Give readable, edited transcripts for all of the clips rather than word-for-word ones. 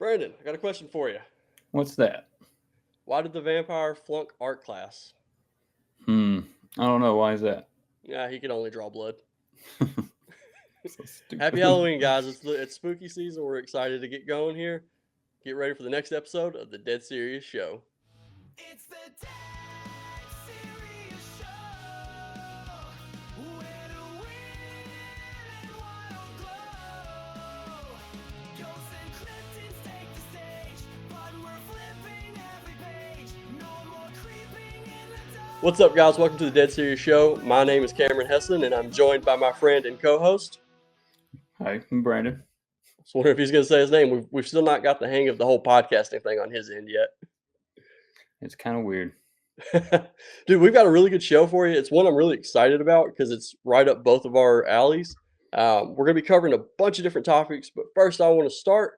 Brandon, I got a question for you. What's that? Why did the vampire flunk art class? I don't know. Why is that? Yeah, he could only draw blood. So stupid. Happy Halloween, guys. It's spooky season. We're excited to get going here. Get ready for the next episode of the Dead Serious Show. It's the Dead Serious Show, where the wind and wild glow. Ghosts and cryptids take the stage, but we're flipping every page. No more creeping in the dark. What's up, guys? Welcome to the Dead Serious Show. My name is Cameron Hesson, and I'm joined by my friend and co-host. Hi, I'm Brandon. I was wondering if he's going to say his name. We've still not got the hang of the whole podcasting thing on his end yet. It's kind of weird. Dude, we've got a really good show for you. It's one I'm really excited about because it's right up both of our alleys. We're going to be covering a bunch of different topics, but first I want to start.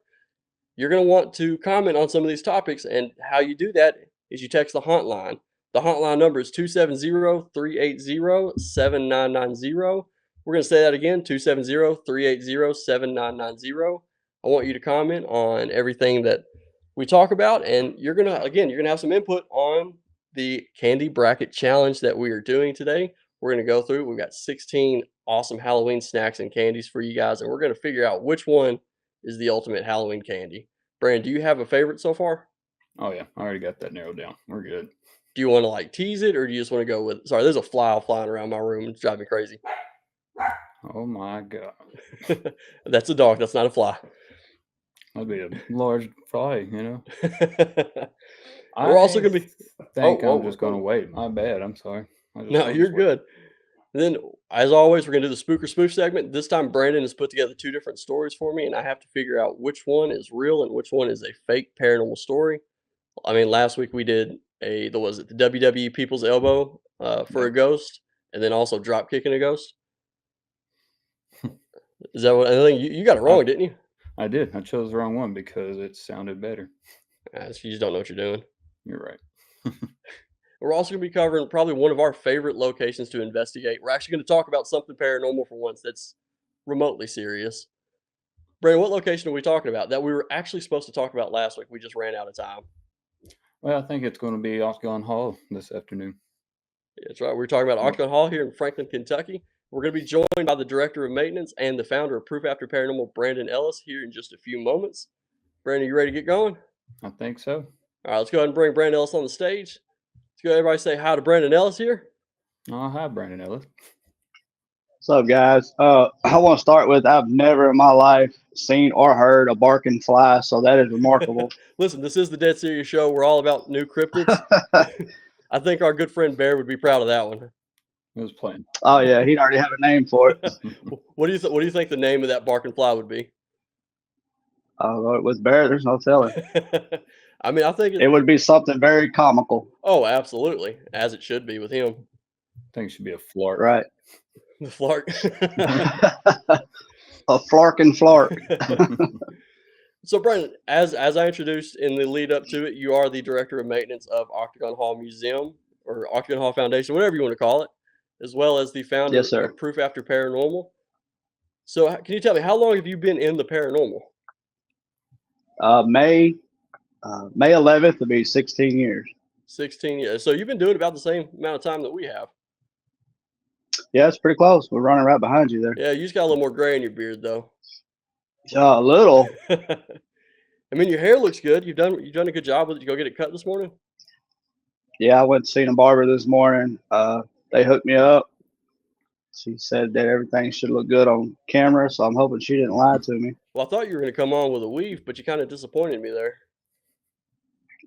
You're going to want to comment on some of these topics, and how you do that is you text the hotline. The hotline number is 270-380-7990. We're going to say that again, 270-380-7990. I want you to comment on everything that we talk about, and you're going to have some input on the candy bracket challenge that we are doing today. We're going to go through. We've got 16 awesome Halloween snacks and candies for you guys, and we're going to figure out which one is the ultimate Halloween candy. Brandon, do you have a favorite so far? Oh yeah, I already got that narrowed down. We're good. Do you want to tease it, or do you just want to go with? Sorry, there's a fly flying around my room. It's driving me crazy. Oh my god, That's a dog. That's not a fly. that'd be a large fly, you know. We're also gonna be. I'm just gonna wait. My bad. I'm sorry. No, you're good. Then, as always, we're gonna do the spook or spoof segment. This time, Brandon has put together two different stories for me, and I have to figure out which one is real and which one is a fake paranormal story. I mean, last week we did the WWE People's Elbow for a ghost, and then also drop kicking a ghost. Is that what I think? You got it wrong, didn't you? I did. I chose the wrong one because it sounded better. So you just don't know what you're doing. You're right. We're also going to be covering probably one of our favorite locations to investigate. We're actually going to talk about something paranormal for once that's remotely serious. Brandon, what location are we talking about that we were actually supposed to talk about last week? We just ran out of time. Well, I think it's going to be Octagon Hall this afternoon. That's right. We're talking about Octagon Hall here in Franklin, Kentucky. We're going to be joined by the Director of Maintenance and the founder of Proof After Paranormal, Brandon Ellis, here in just a few moments. Brandon, you ready to get going? I think so. All right, let's go ahead and bring Brandon Ellis on the stage. Let's go, everybody say hi to Brandon Ellis here. Oh, hi, Brandon Ellis. What's up, guys? I want to start with I've never in my life seen or heard a barking fly, so that is remarkable. Listen, this is the Dead Serious Show. We're all about new cryptids. I think our good friend Bear would be proud of that one. It was playing. Oh yeah, he'd already have a name for it. What do you think the name of that barking fly would be? With Bear, there's no telling. I mean, I think it would be something very comical. Oh, absolutely, as it should be with him. I think it should be a flark. Right. The flark. A flark and flark. So, Brandon, as I introduced in the lead up to it, you are the Director of Maintenance of Octagon Hall Museum, or Octagon Hall Foundation, whatever you want to call it, as well as the founder of Proof After Paranormal. So, can you tell me, how long have you been in the paranormal? May 11th will be 16 years. 16 years. So you've been doing about the same amount of time that we have. Yeah, it's pretty close. We're running right behind you there. Yeah, you just got a little more gray in your beard, though. A little. I mean, your hair looks good. You've done a good job with it. Did you go get it cut this morning? Yeah, I went to see a barber this morning. They hooked me up. She said that everything should look good on camera, so I'm hoping she didn't lie to me. Well, I thought you were going to come on with a weave, but you kind of disappointed me there.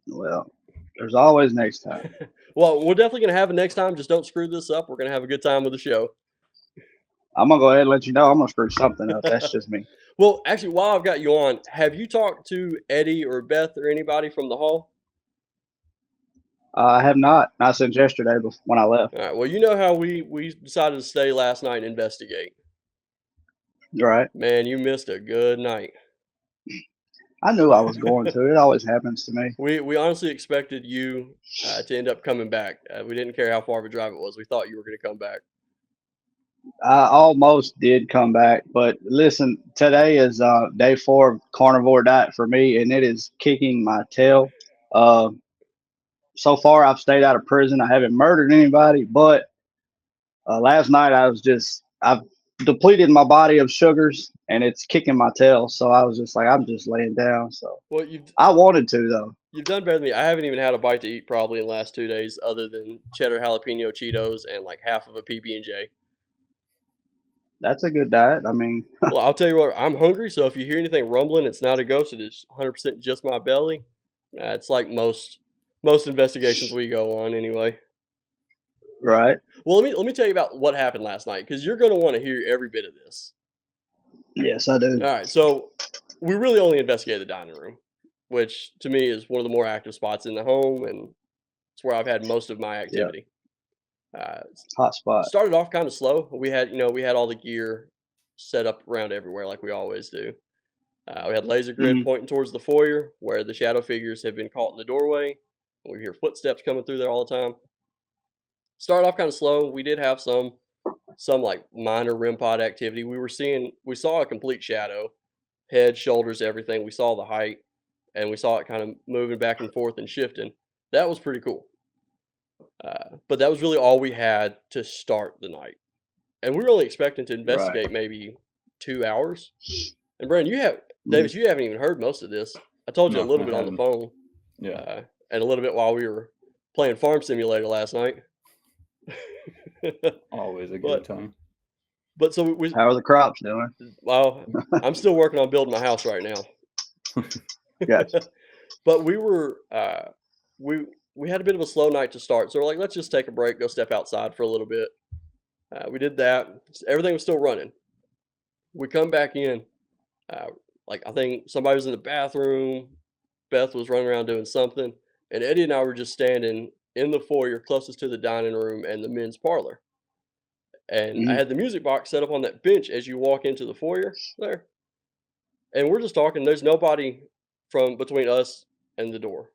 Well, there's always next time. Well, we're definitely going to have it next time. Just don't screw this up. We're going to have a good time with the show. I'm going to go ahead and let you know I'm going to screw something up. That's just me. Well, actually, while I've got you on, have you talked to Eddie or Beth or anybody from the hall? I have not since yesterday when I left. All right. Well, you know how we decided to stay last night and investigate. Right. Man, you missed a good night. I knew I was going to. It always happens to me. We honestly expected you to end up coming back. We didn't care how far of a drive it was. We thought you were going to come back. I almost did come back, but listen, today is day 4 of carnivore diet for me, and it is kicking my tail. Uh, so far, I've stayed out of prison. I haven't murdered anybody, but last night I've depleted my body of sugars, and it's kicking my tail. So I was just like, I'm just laying down. So Well, I wanted to though. you've done better than me. I haven't even had a bite to eat probably in the last 2 days, other than cheddar jalapeno Cheetos and like half of a PB&J. That's a good diet. I mean, Well, I'll tell you what, I'm hungry, so if you hear anything rumbling, it's not a ghost. It is 100% just my belly. It's like most investigations we go on anyway. right? Well, let me tell you about what happened last night because you're going to want to hear every bit of this. Yes, I do. All right, so we really only investigated the dining room, which to me is one of the more active spots in the home, and it's where I've had most of my Yeah, activity. Uh, hot spot. Started off kind of slow. We had all the gear set up around everywhere like we always do. We had laser grid Hmm. pointing towards the foyer where the shadow figures have been caught in the doorway. We hear footsteps coming through there all the time. Started off kind of slow. We did have some like minor REM pod activity. We saw a complete shadow, head, shoulders, everything. We saw the height, and we saw it kind of moving back and forth and shifting. That was pretty cool. But that was really all we had to start the night, and we were only expecting to Right. investigate maybe 2 hours. And Brandon, Mhm. Davis, you haven't even heard most of this. I told you a No, little I bit on the haven't. phone, Yeah. and a little bit while we were playing Farm Simulator last night. Always a good but time. but so we How are the crops doing? well, I'm still working on building my house right now. Gotcha. But we had a bit of a slow night to start, so we're like, let's just take a break, go step outside for a little bit. We did that. Everything was still running. We come back in. Uh, like I think somebody was in the bathroom. Beth was running around doing something, and Eddie and I were just standing in the foyer closest to the dining room and the men's parlor. And I Hmm. had the music box set up on that bench as you walk into the foyer there. And we're just talking. There's nobody from between us and the door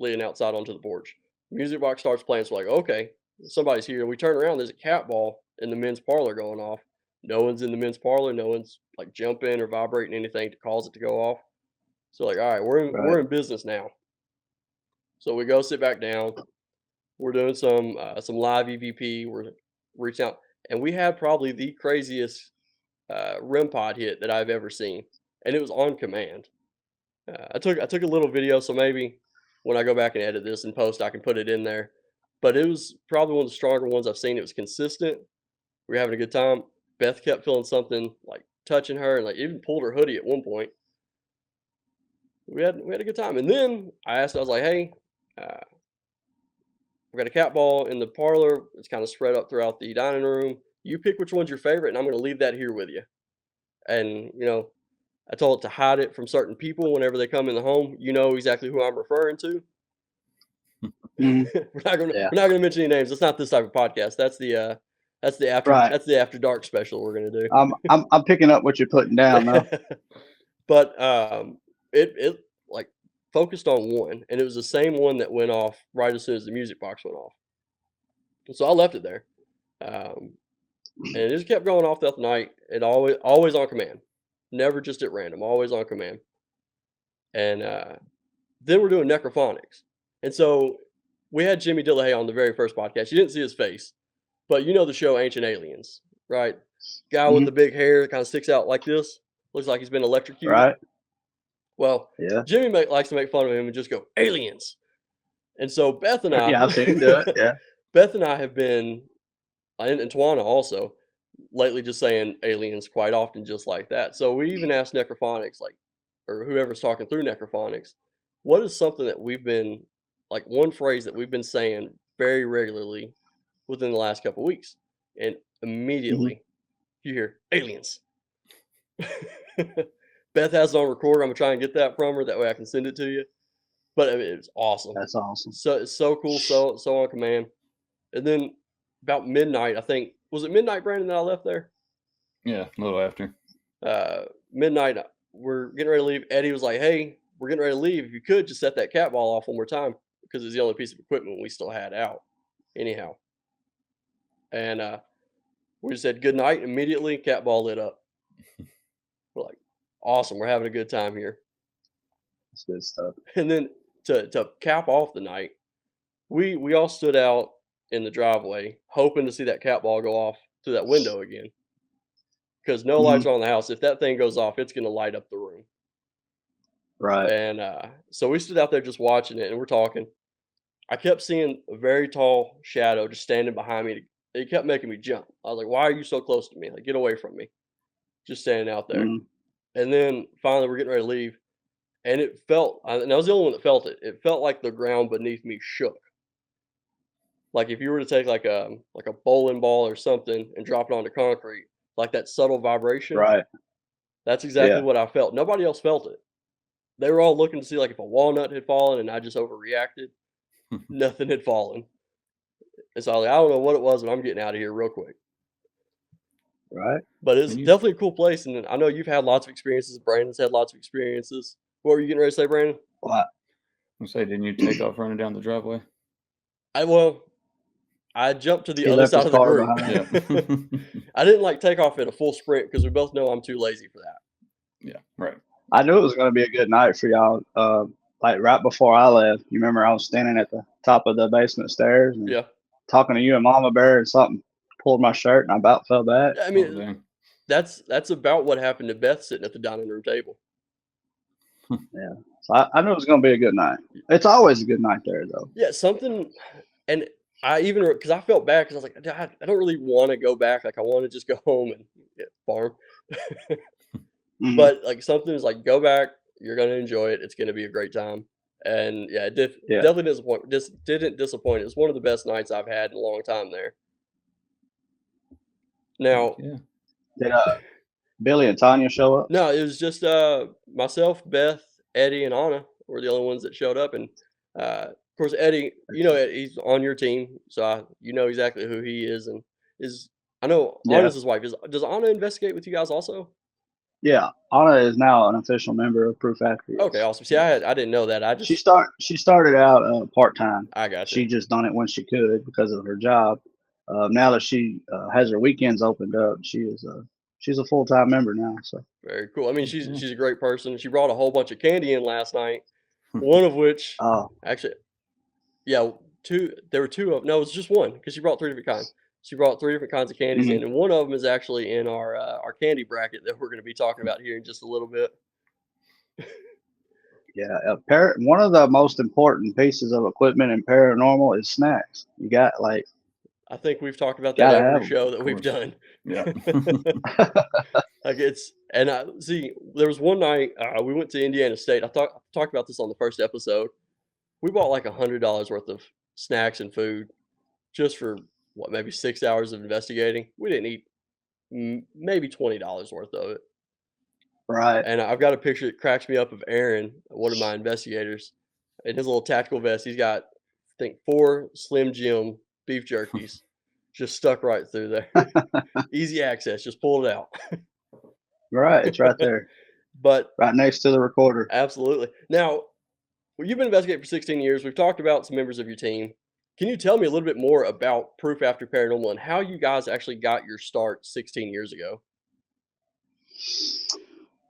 leading outside onto the porch. Music box starts playing. So we're like, okay, somebody's here. We turn around. There's a cat ball in the men's parlor going off. No one's in the men's parlor. No one's like jumping or vibrating anything to cause it to go off. So like, all right, we're Right. in business now. So we go sit back down. We're doing some live EVP. We're reaching out, and we had probably the craziest REM pod hit that I've ever seen, and it was on command. I took a little video, so maybe when I go back and edit this and post, I can put it in there. But it was probably one of the stronger ones I've seen. It was consistent. We were having a good time. Beth kept feeling something like touching her, and like even pulled her hoodie at one point. We had a good time, and then I was like, "Hey, uh, we got a cat ball in the parlor. It's kind of spread up throughout the dining room. You pick which one's your favorite, and I'm going to leave that here with you." And I told it to hide it from certain people whenever they come in the home. You know exactly who I'm referring to. Hmm. We're Yeah. not gonna mention any names. It's not this type of podcast. Right. That's the after dark special we're gonna do. I'm picking up what you're putting down though. But it like focused on one, and it was the same one that went off right as soon as the music box went off. So I left it there, um, and it just kept going off throughout the night. It always on command, never just at random, always on command. And then we're doing necrophonics, and so we had Jimmy Dillahay on the very first podcast. You didn't see his face, but you know the show Ancient Aliens, right? Guy with Hmm. the big hair that kind of sticks out like this, looks like he's been electrocuted. Right. Well, Yeah. Jimmy likes to make fun of him and just go aliens. And so Beth and I, Yeah. I've seen him do it. Yeah. Beth and I have been, and Tawana also, lately just saying aliens quite often, just like that. So we even asked Necrophonics, like, or whoever's talking through Necrophonics, what is something that we've been, like, one phrase that we've been saying very regularly within the last couple weeks? And Hmm. immediately you hear aliens. Beth has it on record. I'm gonna try and get that from her. That way I can send it to you. But I mean, it's awesome. That's awesome. So it's so cool, so on command. And then about midnight, I think was it midnight, Brandon, that I left there? Yeah, a little after. Midnight, we're getting ready to leave. Eddie was like, "Hey, we're getting ready to leave. If you could just set that cat ball off one more time because it's the only piece of equipment we still had out, anyhow." And We said good night immediately. Cat ball lit up. We're like, awesome. We're having a good time here. It's good stuff. And then to cap off the night, we all stood out in the driveway hoping to see that cat ball go off through that window again. Because no lights Mhm. are on the house. If that thing goes off, it's going to light up the room. Right. And so we stood out there just watching it, and we're talking. I kept seeing a very tall shadow just standing behind me. It kept making me jump. I was like, "Why are you so close to me? Like, get away from me!" Just standing out there. Mhm. And then finally, we're getting ready to leave, and it felt. And I was the only one that felt it. It felt like the ground beneath me shook. Like if you were to take like a bowling ball or something and drop it onto concrete, like that subtle vibration. Right. That's exactly Yeah. what I felt. Nobody else felt it. They were all looking to see like if a walnut had fallen, and I just overreacted. Nothing had fallen. And so I was like, I don't know what it was, but I'm getting out of here real quick. Right. But it's And you, definitely a cool place, and I know you've had lots of experiences. Brandon's had lots of experiences. What were you getting ready to say, Brandon? Well, I say, didn't you take off running down the driveway? I jumped to the he other left side his of the car group. behind. Yeah. I didn't like take off at a full sprint because we both know I'm too lazy for that. Yeah, right. I knew it was going to be a good night for y'all. Like right before I left, you remember I was standing at the top of the basement stairs and Yeah. talking to you and Mama Bear, and something pulled my shirt and I about fell back. I Oh, mean, dang. that's about what happened to Beth sitting at the dining room table. Yeah. So I knew it was going to be a good night. It's always a good night there, though. Yeah, something, and I even because I felt bad because I was like, I don't really want to go back. Like I want to just go home and farm. Mhm. But like something is like, go back. You're gonna enjoy it. It's gonna be a great time. And yeah, it Yeah. definitely disappoint. Just didn't disappoint. It's one of the best nights I've had in a long time there. Now, Yeah. Did Billy and Tanya show up? no, it was just myself, Beth, Eddie, and Anna were the only ones that showed up. And of course, Eddie, he's on your team, so you know exactly who he is. And I know Yeah. Anna's his wife. Does Anna investigate with you guys also? Yeah. Anna is now an official member of Proof After. Okay, awesome. See, I didn't know that. She started out part time. I got She you. just done it when she could because of her job. Now that she has her weekends opened up, she's a full time member now. So Very cool. I mean, Yeah. she's a great person. She brought a whole bunch of candy in last night. One of which, oh actually, yeah, two. There were two of. No, it was just one because she brought three different kinds. She brought three different kinds of candies mhm. in, and one of them is actually in our candy bracket that we're going to be talking about here in just a little bit. Yeah, one of the most important pieces of equipment in paranormal is snacks. You got like I think we've talked about that gotta every have 'em. show that Of we've course. done. Yeah. Like and I see. There was one night we went to Indiana State. I talked about this on the first episode. We bought like $100 worth of snacks and food just for what, maybe 6 hours of investigating. We didn't eat maybe $20 worth of it. Right. And I've got a picture that cracks me up of Aaron, one of my investigators, in his little tactical vest. He's got, I think, 4 Slim Jim beef jerkies just stuck right through there. Easy access, just pull it out. Right. It's right there, But right next to the recorder. absolutely. Now, you've been investigating for 16 years. We've talked about some members of your team. Can you tell me a little bit more about Proof After Paranormal and how you guys actually got your start 16 years ago?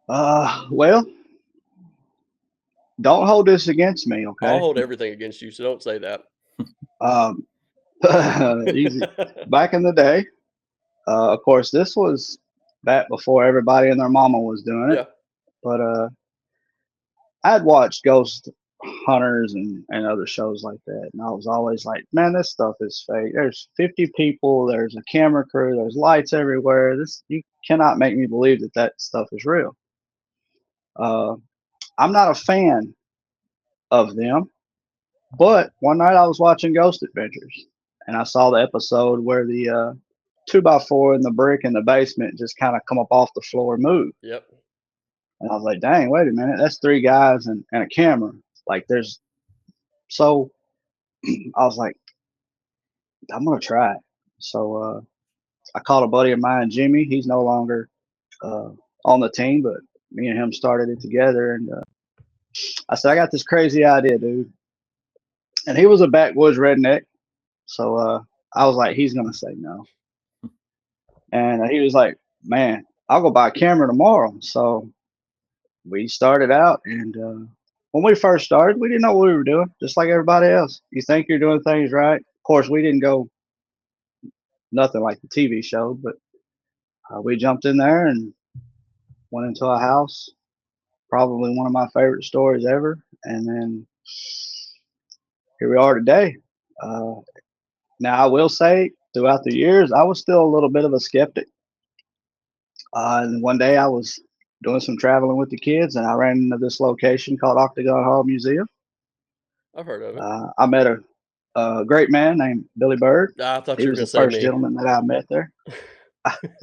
Well, don't hold this against me, I'll okay? hold everything against you, so don't say that. Um, easy. Back in the day, of course, this was back before everybody and their mama was doing it. Yeah. But I'd watched Ghost Hunters and other shows like that, and I was always like, man, this stuff is fake. There's 50 people, there's a camera crew, there's lights everywhere. You cannot make me believe that stuff is real. I'm not a fan of them, but one night I was watching Ghost Adventures, and I saw the episode where the 2x4 and the brick in the basement just kind of come up off the floor and move. Yep. And I was like, dang, wait a minute, that's 3 guys and a camera. Like so I was like, I'm gonna try it. So I called a buddy of mine, Jimmy. He's no longer on the team, but me and him started it together. And I said, I got this crazy idea, dude. And he was a backwoods redneck, so I was like, he's gonna say no. And he was like, "Man, I'll go buy a camera tomorrow." So we started out, and when we first started, we didn't know what we were doing, just like everybody else. You think you're doing things right. Of course, we didn't go nothing like the TV show, but we jumped in there and went into a house. Probably one of my favorite stories ever. And then here we are today. Uh, Now, I will say, throughout the years, I was still a little bit of a skeptic. And one day I was doing some traveling with the kids, and I ran into this location called Octagon Hall Museum. I've heard of it. I met a great man named Billy Bird. I thought He you were was gonna the say first me. gentleman that I met there.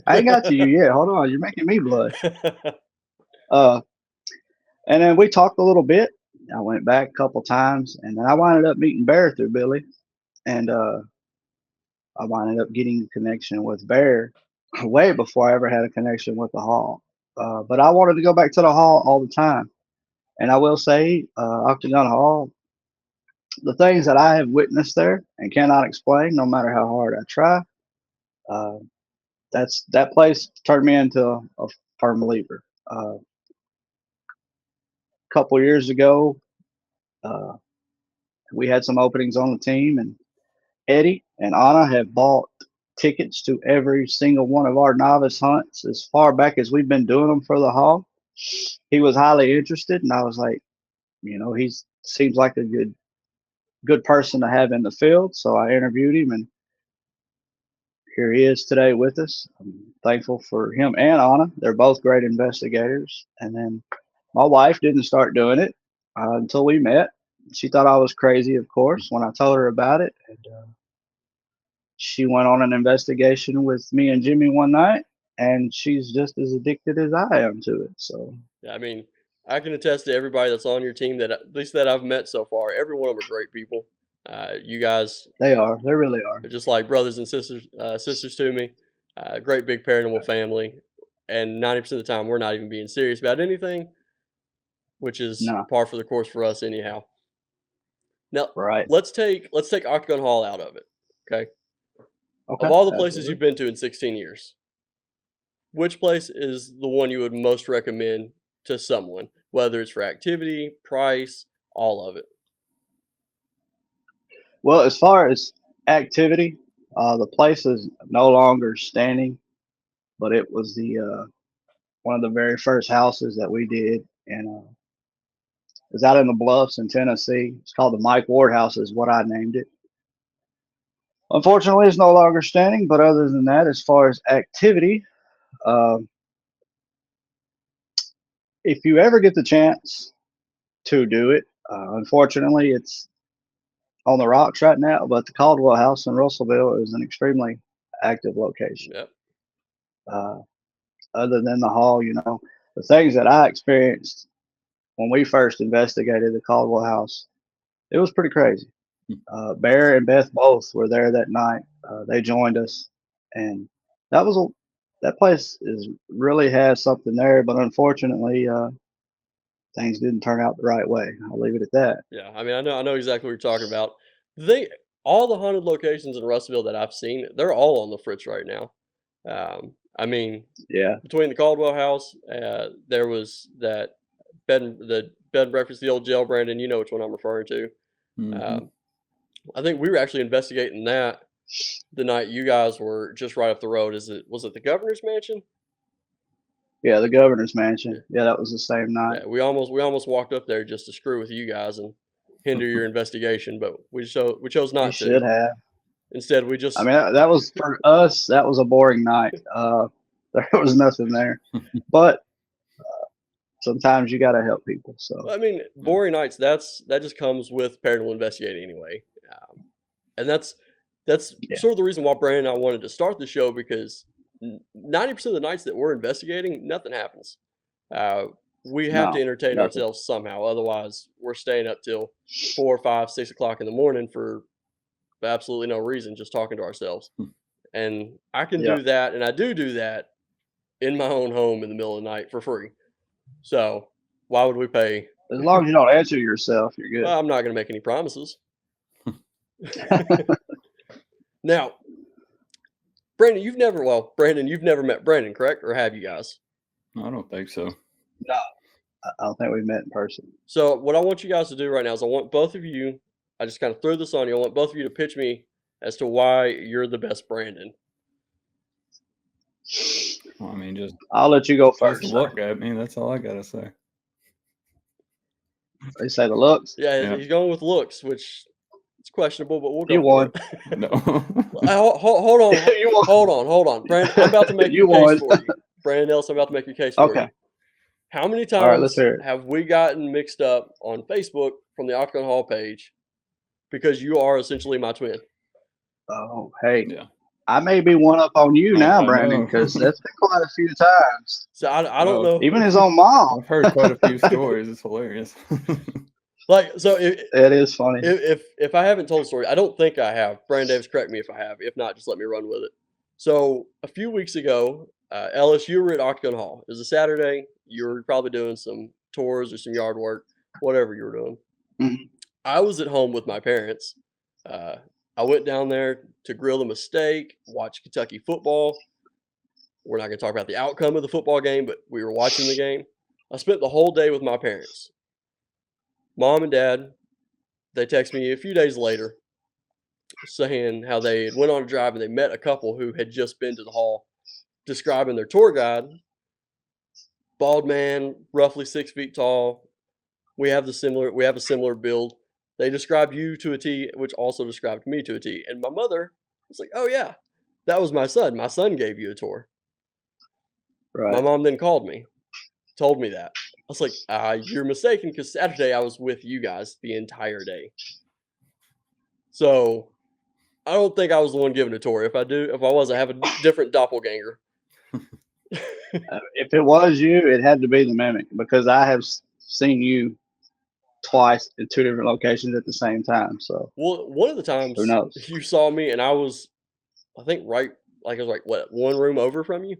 I ain't got to you yet. Hold on, you're making me blush. Uh, and then we talked a little bit. I went back a couple times, and then I wound up meeting Bear through Billy, and I wound up getting a connection with Bear way before I ever had a connection with the Hall. But I wanted to go back to the Hall all the time, and I will say, Octagon Hall, the things that I have witnessed there and cannot explain, no matter how hard I try. Uh, that place turned me into a firm believer. A couple years ago, uh, we had some openings on the team, and Eddie and Anna have bought tickets to every single one of our novice hunts as far back as we've been doing them for the Hall. He was highly interested, and I was like, he seems like a good person to have in the field. So I interviewed him, and here he is today with us. I'm thankful for him and Anna. They're both great investigators. And then my wife didn't start doing it until we met. She thought I was crazy, of course, when I told her about it. And she went on an investigation with me and Jimmy one night, and she's just as addicted as I am to it. So Yeah, I mean, I can attest to everybody that's on your team that at least that I've met so far. Every one of them are great people. You guys they really are. are just like brothers and sisters to me. Great big paranormal family, and 90% of the time we're not even being serious about anything, which is No, par for the course for us anyhow. Now right. let's take Octagon Hall out of it. Okay, Okay. of all the places Absolutely. you've been to in 16 years, which place is the one you would most recommend to someone, whether it's for activity, price, all of it? Well, as far as activity, the place is no longer standing, but it was the one of the very first houses that we did, and it was out in the Bluffs in Tennessee. It's called the Mike Ward House, is what I named it. Unfortunately, it's no longer standing, but other than that, as far as activity, uh, if you ever get the chance to do it, unfortunately, it's on the rocks right now, but the Caldwell House in Russellville is an extremely active location. Yep. Uh, Other than the hall, the things that I experienced when we first investigated the Caldwell House, it was pretty crazy. Bear and Beth both were there that night. They joined us, and that was a that place is really has something there, but unfortunately, things didn't turn out the right way. I'll leave it at that. Yeah, I mean, I know exactly what you're talking about. They all the haunted locations in Russellville that I've seen, they're all on the fritz right now. I mean, Yeah, between the Caldwell House, there was that the bed and breakfast, the old jail, Brandon. You know which one I'm referring to. Hmm. Um, I think we were actually investigating that the night you guys were just right up the road. Was it the governor's mansion? yeah, the governor's Yeah, mansion. Yeah, that was the same night. yeah. We almost walked up there just to screw with you guys and hinder your investigation, but we chose You not to. should have. Instead, we I just mean, that was for us. That was a boring night. There was nothing there, but sometimes you got to help people. So I mean, boring nights. That just comes with paranormal investigating anyway, and that's yeah, sort of the reason why Brandon and I wanted to start the show because 90% of the nights that we're investigating, nothing happens. Uh, we have to no, entertain nothing. ourselves somehow. Otherwise, we're staying up till 4, 5, 6 o'clock in the morning for absolutely no reason, just talking to ourselves. And I can Yeah, do that, and I do that in my own home in the middle of the night for free. So why would we pay? as long as you don't answer yourself, you're good. Well, I'm not going to make any promises. Now, Brandon, you've never met Brandon, correct? Or have you guys? I don't think so. No, I don't think we've met in person. So what I want you guys to do right now is I want both of you, I just kind of threw this on you. I want both of you to pitch me as to why you're the best Brandon. Well, I mean, just I'll let you go just first. look at me. That's all I gotta say. They say the looks. Yeah, Yeah. he's going with looks, which it's questionable, but we'll go You for won. it. No. Hold on, You won. hold on. Brandon, I'm about to make You your case won. for you. Brandon Ellis, I'm about to make your case for you. Okay. How many All right, let's times hear it. have we gotten mixed up on Facebook from the Octagon Hall page because you are essentially my twin? Oh, hey. Yeah. I may be one up on you now, I Brandon, know. because that's been quite a few times. So I don't Well, know. Even his own mom. I've heard quite a few stories. It's hilarious. Like, so It is funny. if I haven't told the story, I don't think I have. Brian Davis, correct me if I have. If not, just let me run with it. So a few weeks ago, Ellis, you were at Octagon Hall. It was a Saturday. You were probably doing some tours or some yard work, whatever you were doing. Mhm. I was at home with my parents. I went down there to grill them a steak, watch Kentucky football. We're not going to talk about the outcome of the football game, but we were watching the game. I spent the whole day with my parents. Mom and Dad, they text me a few days later saying how they had went on a drive and they met a couple who had just been to the hall, describing their tour guide. Bald man, roughly 6 feet tall. We have a similar build. They described you to a T, which also described me to a T. And my mother was like, "Oh yeah, that was my son. My son gave you a tour." My Right. mom then called me, told me that. I was like, "You're mistaken, because Saturday I was with you guys the entire day." So I don't think I was the one giving a tour. If I was, I have a different doppelganger. If it was you, it had to be the mimic because I have seen you twice in two different locations at the same time. So Well, one of the times who knows? you saw me and I was, I think I was like, what, one room over from you?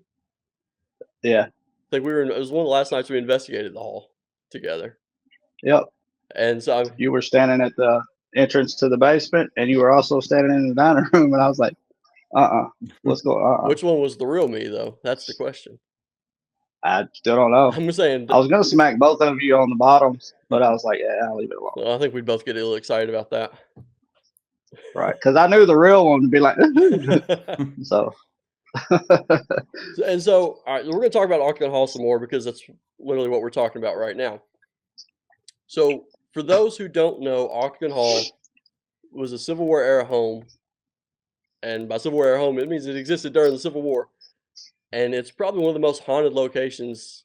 Yeah. I think it was one of the last nights we investigated the hall together. Yep. And so You were standing at the entrance to the basement, and you were also standing in the dining room, and I was like, what's going on? which one was the real me, though? That's the question. I still don't know. I'm saying, I was gonna smack both of you on the bottoms, but I was like, yeah, I'll leave it alone. well, I think we'd both get a little excited about that. Right, because I knew the real one would be like, so. And so, all right, we're going to talk about Octagon Hall some more because that's literally what we're talking about right now. So, for those who don't know, Octagon Hall was a Civil War era home. And by Civil War era home, it means it existed during the Civil War. And it's probably one of the most haunted locations,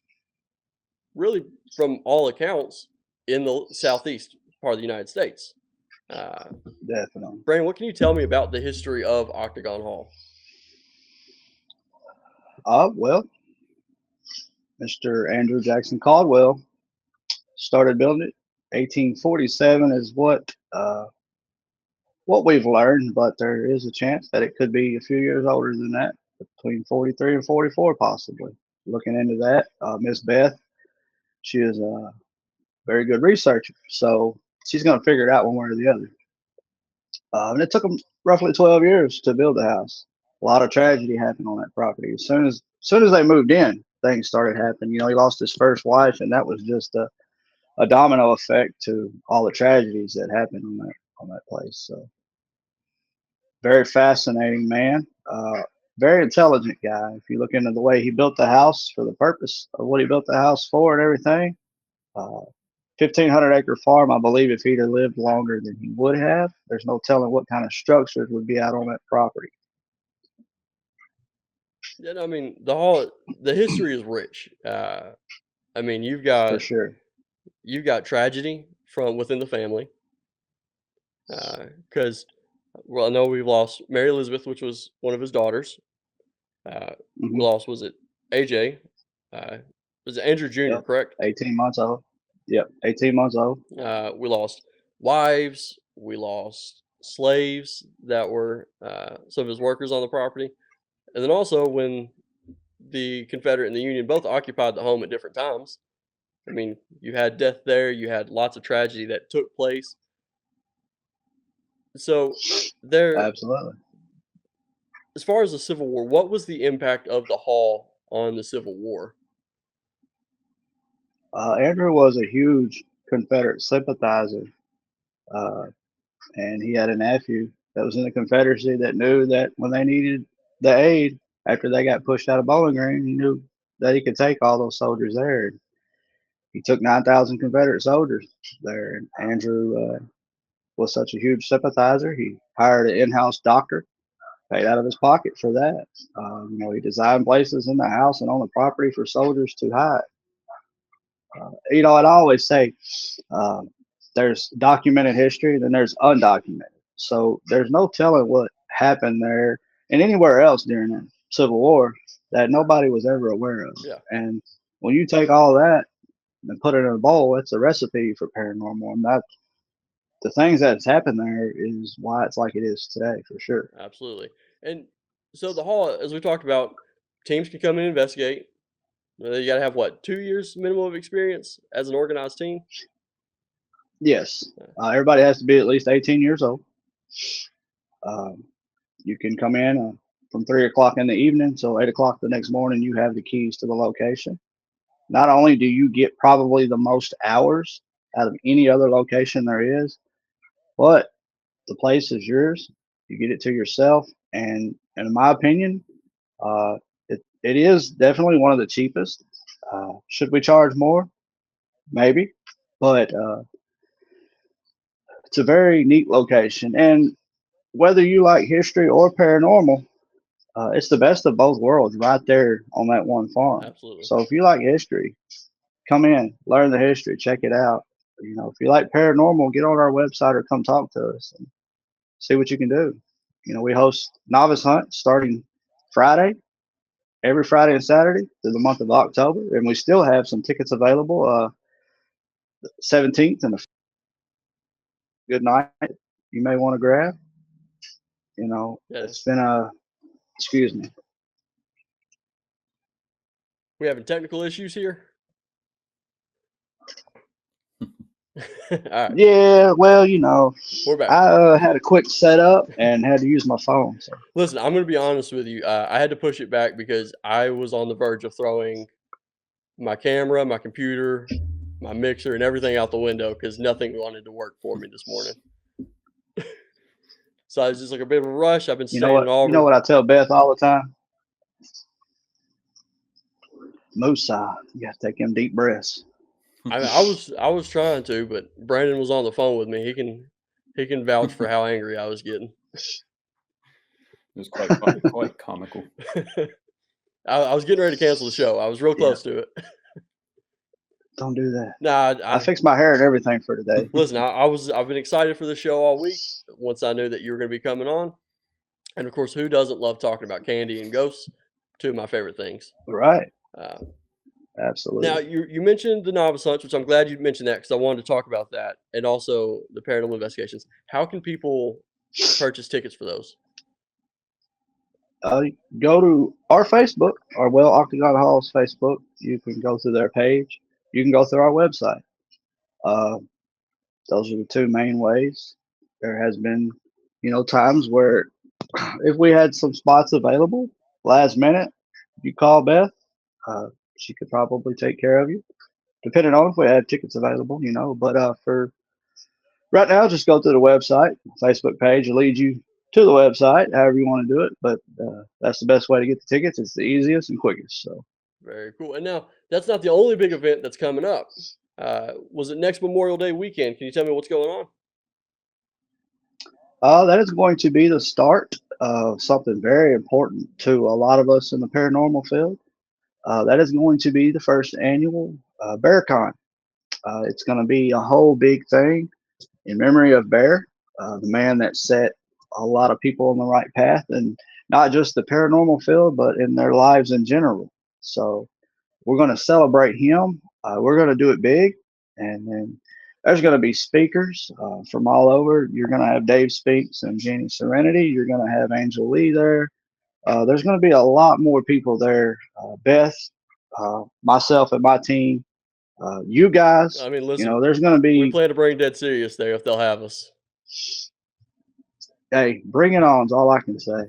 really, from all accounts, in the southeast part of the United States. Definitely. Brandon, what can you tell me about the history of Octagon Hall? Well, Mr. Andrew Jackson Caldwell started building it. 1847 is what we've learned, but there is a chance that it could be a few years older than that, between 43 and 44 possibly. Looking into that, Miss Beth, she is a very good researcher, so she's going to figure it out one way or the other. And it took them roughly 12 years to build the house. A lot of tragedy happened on that property. As soon as they moved in, things started happening. You know, he lost his first wife, and that was just a domino effect to all the tragedies that happened on that place. So, very fascinating man. Very intelligent guy. If you look into the way he built the house for the purpose of what he built the house for and everything, 1,500-acre farm. I believe if he'd have lived longer than he would have, there's no telling what kind of structures would be out on that property. Yeah, I mean, the history is rich. I mean, For sure. you've got tragedy from within the family. Because, well, I know we've lost Mary Elizabeth, which was one of his daughters. We Mhm. lost, was it AJ? Was it Andrew Jr., Yep. correct? 18 months old. Yep, 18 months old. We lost wives. We lost slaves that were some of his workers on the property. And then also when the Confederate and the Union both occupied the home at different times, I mean, you had death there. You had lots of tragedy that took place. So Absolutely. as far as the Civil War, what was the impact of the hall on the Civil War? Andrew was a huge Confederate sympathizer, uh, and he had a nephew that was in the Confederacy that knew that when they needed the aid after they got pushed out of Bowling Green, he knew that he could take all those soldiers there. He took 9,000 Confederate soldiers there, and Andrew was such a huge sympathizer. He hired an in-house doctor, paid out of his pocket for that. He designed places in the house and on the property for soldiers to hide. I'd always say uh, there's documented history and then there's undocumented. So there's no telling what happened there and anywhere else during the Civil War that nobody was ever aware of. Yeah. And when you take all that and put it in a bowl, it's a recipe for paranormal. And that the things that's happened there is why it's like it is today, for sure. Absolutely. And so the hall, as we talked about, teams can come in and investigate. You got to have what, 2 years minimum of experience as an organized team? Yes. Everybody has to be at least 18 years old. You can come in from 3 o'clock in the evening till 8 o'clock the next morning. You have the keys to the location. Not only do you get probably the most hours out of any other location there is, but the place is yours. You get it to yourself. And in my opinion, it is definitely one of the cheapest. Should we charge more? Maybe. But it's a very neat location. And whether you like history or paranormal, it's the best of both worlds right there on that one farm. Absolutely. So if you like history, come in, learn the history, check it out. If you like paranormal, get on our website or come talk to us and see what you can do. We host novice hunts starting Friday, every Friday and Saturday through the month of October, and we still have some tickets available. 17th and a good night you may want to grab. It's been excuse me. We having technical issues here? All right. Yeah, well, We're back. I had a quick setup and had to use my phone. So. Listen, I'm going to be honest with you. I had to push it back because I was on the verge of throwing my camera, my computer, my mixer, and everything out the window because nothing wanted to work for me this morning. So I was just like a bit of a rush. I've been staying in Auburn. You know what I tell Beth all the time? Moosah, you got to take them deep breaths. I was trying to, but Brandon was on the phone with me. He can vouch for how angry I was getting. It was quite comical. I was getting ready to cancel the show. I was real close to it. Don't do that. Nah, I fixed my hair and everything for today. Listen, I've been excited for the show all week. Once I knew that you were going to be coming on, and of course, who doesn't love talking about candy and ghosts? Two of my favorite things. Right. Absolutely. Now, you mentioned the novice hunts, which I'm glad you mentioned that because I wanted to talk about that, and also the paranormal investigations. How can people purchase tickets for those? Go to our Facebook, Octagon Hall's Facebook. You can go through their page. You can go through our website. Those are the two main ways. There has been, times where if we had some spots available last minute, you call Beth, she could probably take care of you, depending on if we had tickets available, But for right now, just go to the website, Facebook page will lead you to the website, however you want to do it. But that's the best way to get the tickets. It's the easiest and quickest. So very cool. And now that's not the only big event that's coming up. Was it next Memorial Day weekend? Can you tell me what's going on? That is going to be the start of something very important to a lot of us in the paranormal field. That is going to be the first annual BearCon. It's going to be a whole big thing in memory of Bear, the man that set a lot of people on the right path, and not just the paranormal field, but in their lives in general. So we're going to celebrate him. We're going to do it big, and then there's going to be speakers from all over. You're going to have Dave Speaks and Jenny Serenity. You're going to have Angel Lee there. There's going to be a lot more people there. Beth, myself, and my team. You guys. I mean, listen. There's going to be. We plan to bring Dead Serious there if they'll have us. Hey, bring it on is all I can say.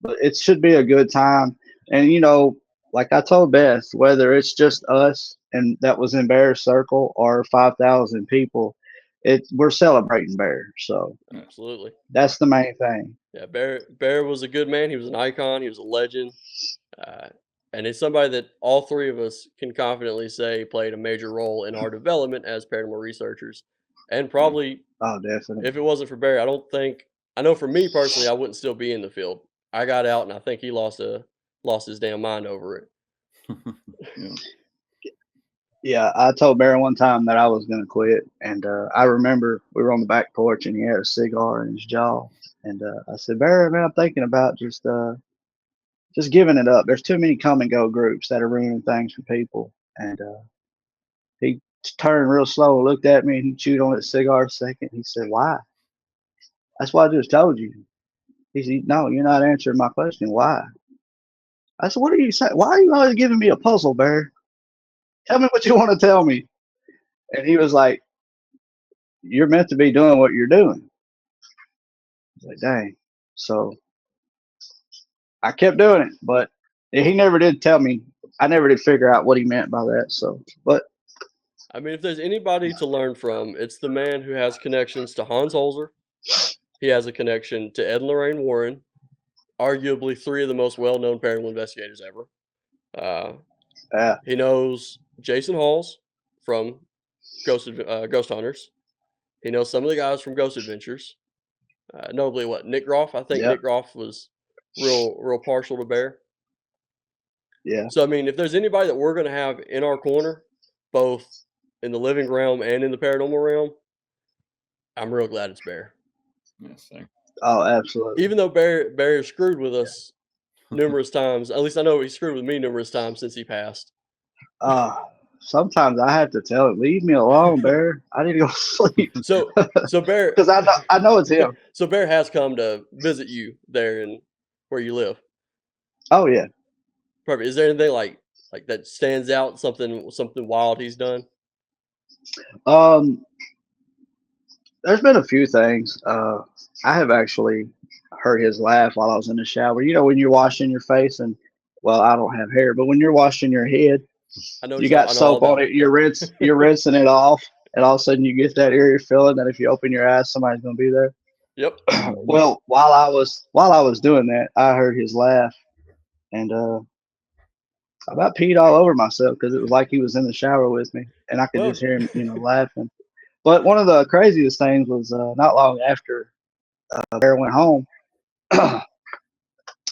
but it should be a good time. And like I told Beth, whether it's just us and that was in Bear Circle or 5,000 people, we're celebrating Bear. So Absolutely. that's the main thing. Yeah, Bear was a good man. He was an icon. He was a legend. And it's somebody that all three of us can confidently say played a major role in our development as paranormal researchers. And probably, Oh, definitely. if it wasn't for Bear, I know for me personally, I wouldn't still be in the field. I got out, and I think he lost his damn mind over it. Yeah. Yeah, I told Bear one time that I was going to quit. And I remember we were on the back porch and he had a cigar in his jaw. And I said, Bear, man, I'm thinking about just giving it up. There's too many come and go groups that are ruining things for people. And he turned real slow, looked at me, and he chewed on his cigar a second. He said, Why? That's what I just told you. He said, No, you're not answering my question. Why? I said, What are you saying? Why are you always giving me a puzzle, Bear? Tell me what you want to tell me. And he was like, You're meant to be doing what you're doing. I was like, Dang. So I kept doing it, but he never did tell me. I never did figure out what he meant by that. So, but I mean, if there's anybody to learn from, it's the man who has connections to Hans Holzer. He has a connection to Ed and Lorraine Warren, arguably three of the most well-known paranormal investigators ever. He knows Jason Halls from Ghost Hunters. He knows some of the guys from Ghost Adventures. Notably, Nick Groff. I think Yep. Nick Groff was real partial to Bear. Yeah. So I mean, if there's anybody that we're going to have in our corner, both in the living realm and in the paranormal realm, I'm real glad it's Bear. Yes, sir. Oh, absolutely. Even though Bear has screwed with us numerous times, at least I know he screwed with me numerous times since he passed. Sometimes I have to tell it, leave me alone, Bear. I need to go to sleep. So Bear, because I know it's him. So Bear has come to visit you there in where you live. Oh yeah. Perfect. Is there anything like that stands out? Something wild he's done? There's been a few things. I have actually heard his laugh while I was in the shower. When you're washing your face and, well, I don't have hair, but when you're washing your head, I know you got soap on it. You're rinsing it off, and all of a sudden you get that eerie feeling that if you open your eyes, somebody's gonna be there. Yep. Well, while I was doing that, I heard his laugh, and I about peed all over myself because it was like he was in the shower with me, and I could Well, just hear him, laughing. But one of the craziest things was not long after Bear went home. I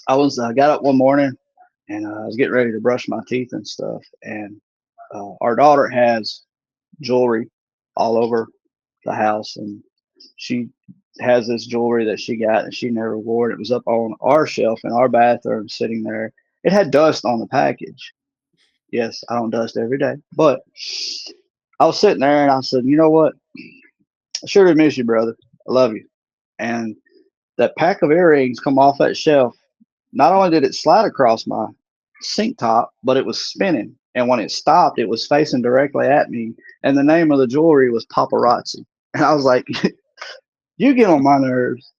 was got up one morning and I was getting ready to brush my teeth and stuff, and our daughter has jewelry all over the house, and she has this jewelry that she got and she never wore it. It was up on our shelf in our bathroom, sitting there. It had dust on the package. Yes, I don't dust every day, but I was sitting there and I said, you know what? I sure do miss you, brother. I love you. And that pack of earrings come off that shelf. Not only did it slide across my sink top, but it was spinning. And when it stopped, it was facing directly at me. And the name of the jewelry was Paparazzi. And I was like, you get on my nerves.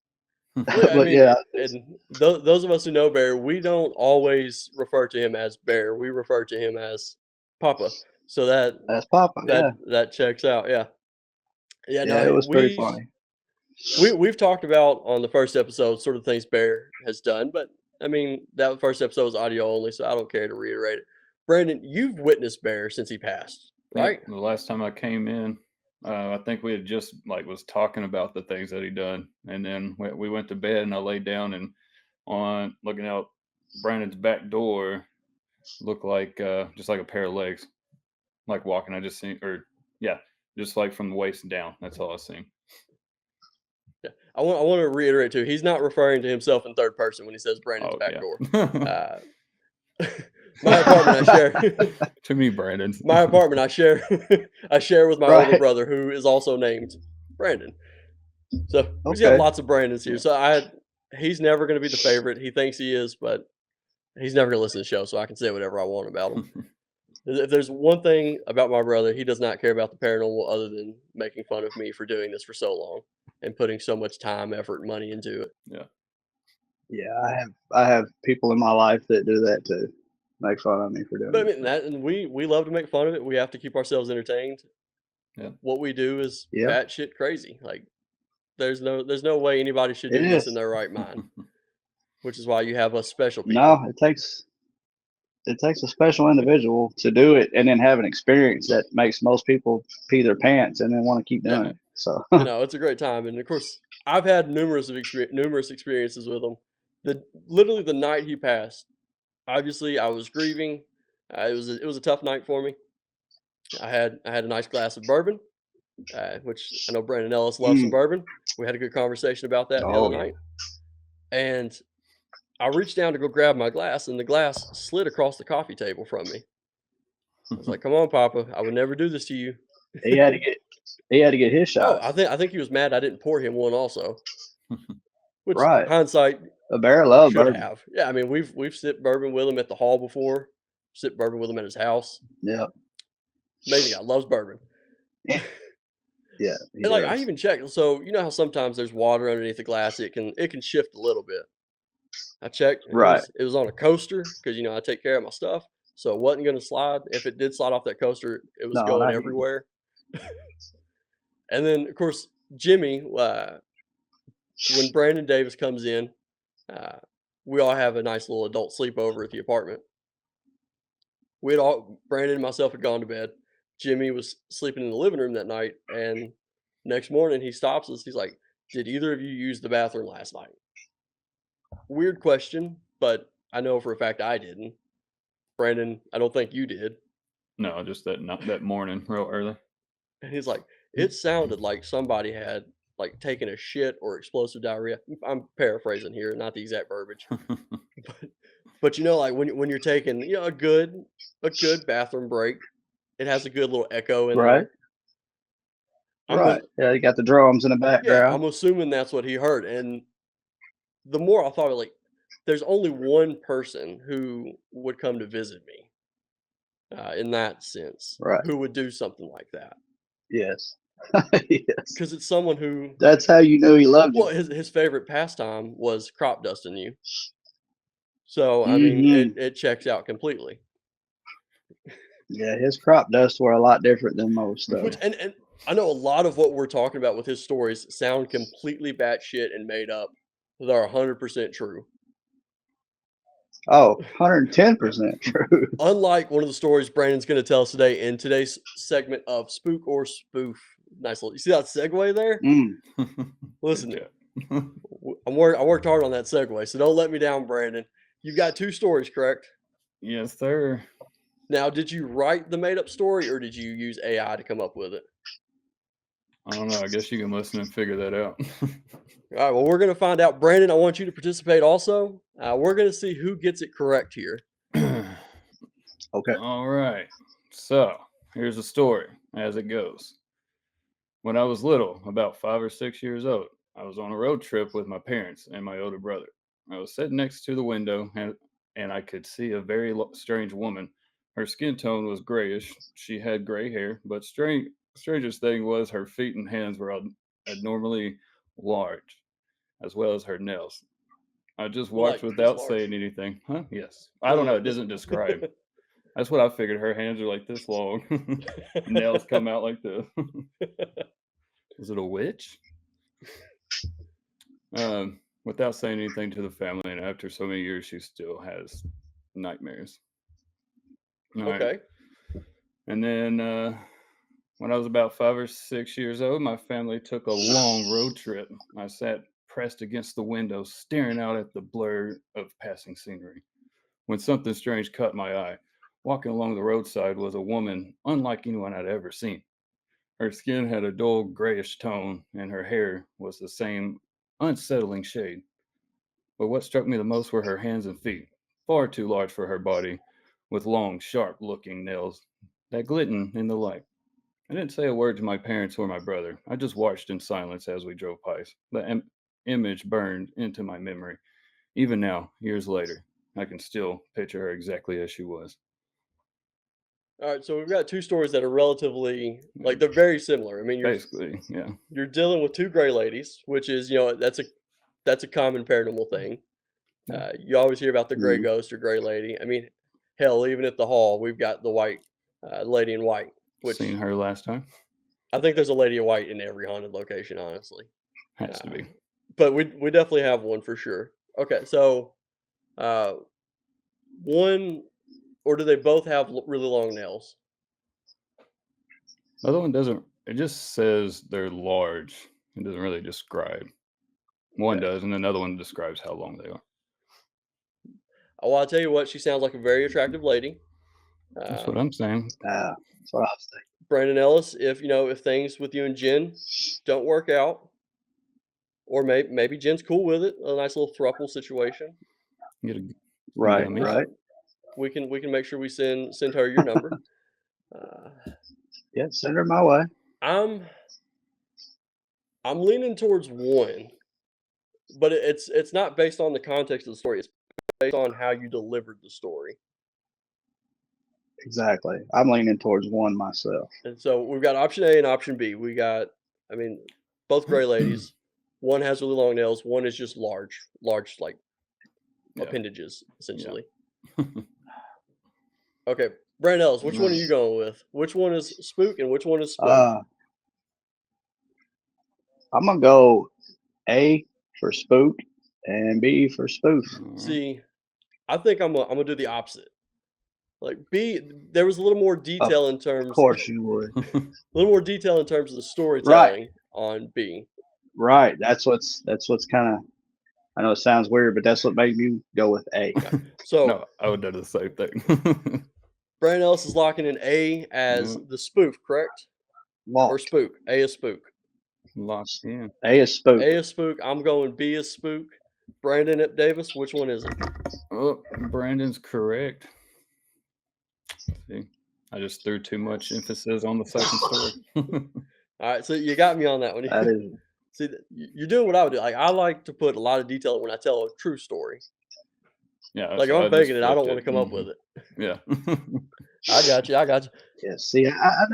well, I But mean, yeah, and those of us who know Bear, we don't always refer to him as Bear. We refer to him as Papa. So that's Papa. Yeah. that checks out. Yeah. Yeah. Yeah, No, it was pretty funny. we've talked about on the first episode sort of things Bear has done, but I mean that first episode was audio only, so I don't care to reiterate it. Brandon, you've witnessed Bear since he passed, right? The last time I came in, I think we had just was talking about the things that he done, and then we went to bed, and I laid down and on looking out Brandon's back door, looked like just like a pair of legs, like walking. I just seen, just like from the waist down. That's all I seen. Yeah. I want to reiterate too. He's not referring to himself in third person when he says Brandon's back door. My apartment I share. Too many Brandons. My apartment I share. I share with my older Right. brother, who is also named Brandon. So we just have Okay. lots of Brandons here. So he's never going to be the favorite. He thinks he is, but he's never going to listen to the show. So I can say whatever I want about him. If there's one thing about my brother, he does not care about the paranormal other than making fun of me for doing this for so long and putting so much time, effort, and money into it. Yeah. Yeah, I have people in my life that do that too. Make fun of me for doing But I it. mean that, and we love to make fun of it. We have to keep ourselves entertained. Yeah. What we do is Yeah, batshit crazy. Like there's no way anybody should it do this in is. their right mind, which is why you have us special people. No, it takes a special individual to do it and then have an experience that makes most people pee their pants and then want to keep Yeah, doing it. So it's a great time, and of course, I've had numerous experiences with him. Literally the night he passed. Obviously, I was grieving. It was a tough night for me. I had a nice glass of bourbon, which I know Brandon Ellis loves some mm, bourbon. We had a good conversation about that the other oh yeah. night, and I reached down to go grab my glass, and the glass slid across the coffee table from me. I was like, "Come on, Papa, I would never do this to you." He had to get he had to get his Oh, I shots. think I think he was mad I didn't pour him one also, which Right. hindsight A bear love should bourbon. have. Yeah, I mean we've sipped bourbon with him at the hall before, sipped bourbon with him at his house. Yeah. Amazing guy, loves bourbon. Yeah, yeah, he And like I does. even checked. So you know how sometimes there's water underneath the glass, it can shift a little bit. I checked, and Right. it was on a coaster because I take care of my stuff, so it wasn't going to slide. If it did slide off that coaster, it was No, going not you. everywhere. And then of course Jimmy, when Brandon Davis comes in, uh, we all have a nice little adult sleepover at the apartment. Brandon and myself had gone to bed. Jimmy was sleeping in the living room that night, and next morning he stops us. He's like, "Did either of you use the bathroom last night?" Weird question, but I know for a fact I didn't. Brandon, I don't think you did. No, just that morning, real early. And he's like, "It sounded like somebody had like taken a shit or explosive diarrhea." I'm paraphrasing here, not the exact verbiage. But like when you're taking a good bathroom break, it has a good little echo in Right. there. I'm Right. a, Yeah, you got the drums in the yeah, background. I'm assuming that's what he heard. And the more I thought, like, there's only one person who would come to visit me, in that sense, Right. who would do something like that, Yes. Yes. because it's someone who, That's how you knew he loved well, you. his favorite pastime was crop dusting you. So I mean, it Hmm. it checks out completely. Yeah, his crop dusts were a lot different than most though. Which and I know a lot of what we're talking about with his stories sound completely batshit and made up. They're 100% true. Oh, 110% true. Unlike one of the stories Brandon's going to tell us today in today's segment of Spook or Spoof. Nice little. You see that segue there? Mm. Listen, Good job. I worked hard on that segue, so don't let me down, Brandon. You've got two stories, correct? Yes, sir. Now, did you write the made up story or did you use AI to come up with it? I don't know. I guess you can listen and figure that out. All right, well, we're going to find out. Brandon, I want you to participate also. We're going to see who gets it correct here. Okay. All right. So here's the story as it goes. When I was little, about 5 or 6 years old, I was on a road trip with my parents and my older brother. I was sitting next to the window and I could see a very strange woman. Her skin tone was grayish. She had gray hair, but strangest thing was her feet and hands were abnormally large, as well as her nails. I just watched Like this without large. saying anything. Huh? Yes. I No, don't no, know. no. It doesn't describe. That's what I figured. Her hands are like this long. Nails come out like this. Was it a witch? Without saying anything to the family, and after so many years, she still has nightmares. All right. Okay. And then when I was about 5 or 6 years old, my family took a long road trip. I sat pressed against the window, staring out at the blur of passing scenery, when something strange caught my eye. Walking along the roadside was a woman unlike anyone I'd ever seen. Her skin had a dull grayish tone, and her hair was the same unsettling shade. But what struck me the most were her hands and feet, far too large for her body, with long, sharp looking nails that glistened in the light. I didn't say a word to my parents or my brother. I just watched in silence as we drove past. The image burned into my memory. Even now, years later, I can still picture her exactly as she was. All right. So we've got two stories that are relatively, like, they're very similar. I mean, Basically, yeah. you're dealing with two gray ladies, which is, that's a common paranormal thing. You always hear about the gray Mhm. ghost or gray lady. I mean, hell, even at the hall, we've got the white lady in white, which Seen her last time. I think there's a lady in white in every haunted location, honestly. Has to be. But we definitely have one for sure. Okay, so one, or do they both have really long nails? The other one doesn't. It just says they're large. It doesn't really describe. One Okay. does, and another one describes how long they are. Oh, well, I'll tell you what, she sounds like a very attractive lady. That's what I'm saying. That's what I was thinking. Brandon Ellis, if things with you and Jen don't work out, or maybe Jen's cool with it, a nice little throuple situation. Get a Right, gummies. right. We can make sure we send her your number. Yeah, send her my way. I'm leaning towards one, but it's not based on the context of the story. It's based on how you delivered the story. Exactly. I'm leaning towards one myself. And so we've got option A and option B. We got, I mean, both gray ladies. One has really long nails. One is just large like Yeah. appendages, essentially. Okay, Brandon Ellis, which one are you going with? Which one is spook and which one is spook? I'm gonna go A for spook and B for spoof. See, I think I'm gonna do the opposite. Like B, there was a little more detail in terms. Of course you would. A little more detail in terms of the storytelling on B. Right. That's what's kind of. I know it sounds weird, but that's what made me go with A. So No, I would do the same thing. Brandon Ellis is locking in A as the spoof, correct? Or Locked. spook. A is spook. Locked in. A is spook. A is spook. I'm going B is spook. Brandon Davis, which one is it? Oh, Brandon's correct. See, I just threw too much emphasis on the second story. All right, so you got me on that one. That is. See, you're doing what I would do. Like, I like to put a lot of detail when I tell a true story. Yeah. Like, if so I'm I just faking it, I don't flipped want to come up with it. Yeah. I got you. Yeah. See, I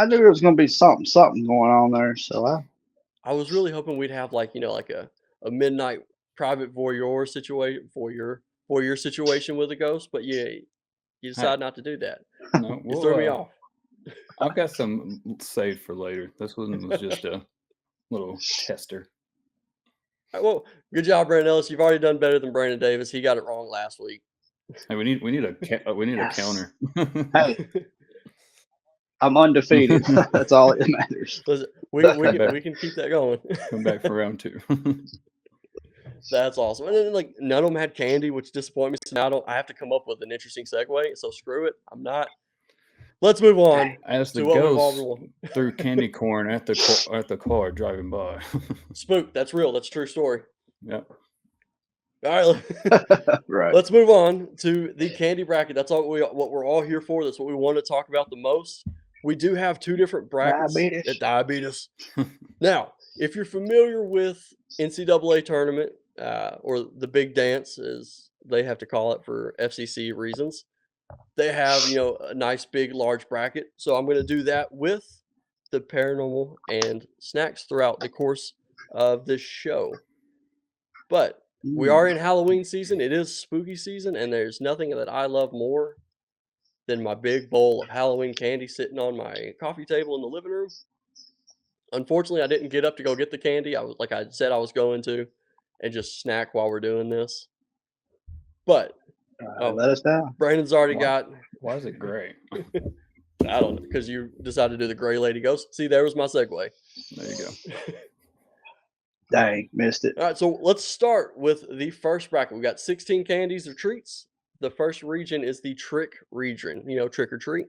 knew there was gonna be something going on there. So I was really hoping we'd have like a midnight private voyeur situation with a ghost, but you decide not to do that. No, You threw me off. I've got some saved for later. This one was just a little tester. All right, well, good job, Brandon Ellis. You've already done better than Brandon Davis. He got it wrong last week. Hey, we need a Yes. counter. hey, I'm undefeated. That's all that matters. Listen, we can keep that going. Come back for round 2. That's awesome. And then like none of them had candy, which disappointed me. So now I have to come up with an interesting segue. So screw it. I'm not. Let's move on. As the to what we've all ghost been- threw candy corn at the car driving by. Spook. That's real. That's a true story. Yep. All right. Right. Let's move on to the candy bracket. That's what we're all here for. That's what we want to talk about the most. We do have 2 different brackets. Diabetes. Now, if you're familiar with NCAA tournament or the big dance, as they have to call it for FCC reasons, they have a nice big large bracket. So I'm going to do that with the paranormal and snacks throughout the course of this show. But we are in Halloween season. It is spooky season, and there's nothing that I love more than my big bowl of Halloween candy sitting on my coffee table in the living room. Unfortunately, I didn't get up to go get the candy. I was like I said I was going to, and just snack while we're doing this. But let us down. Brandon's already got. Why is it gray? I don't know, because you decided to do the gray lady ghost. See, there was my segue. There you go. Dang, missed it. All right, so let's start with the first bracket. We got 16 candies or treats. The first region is the trick region, trick or treat.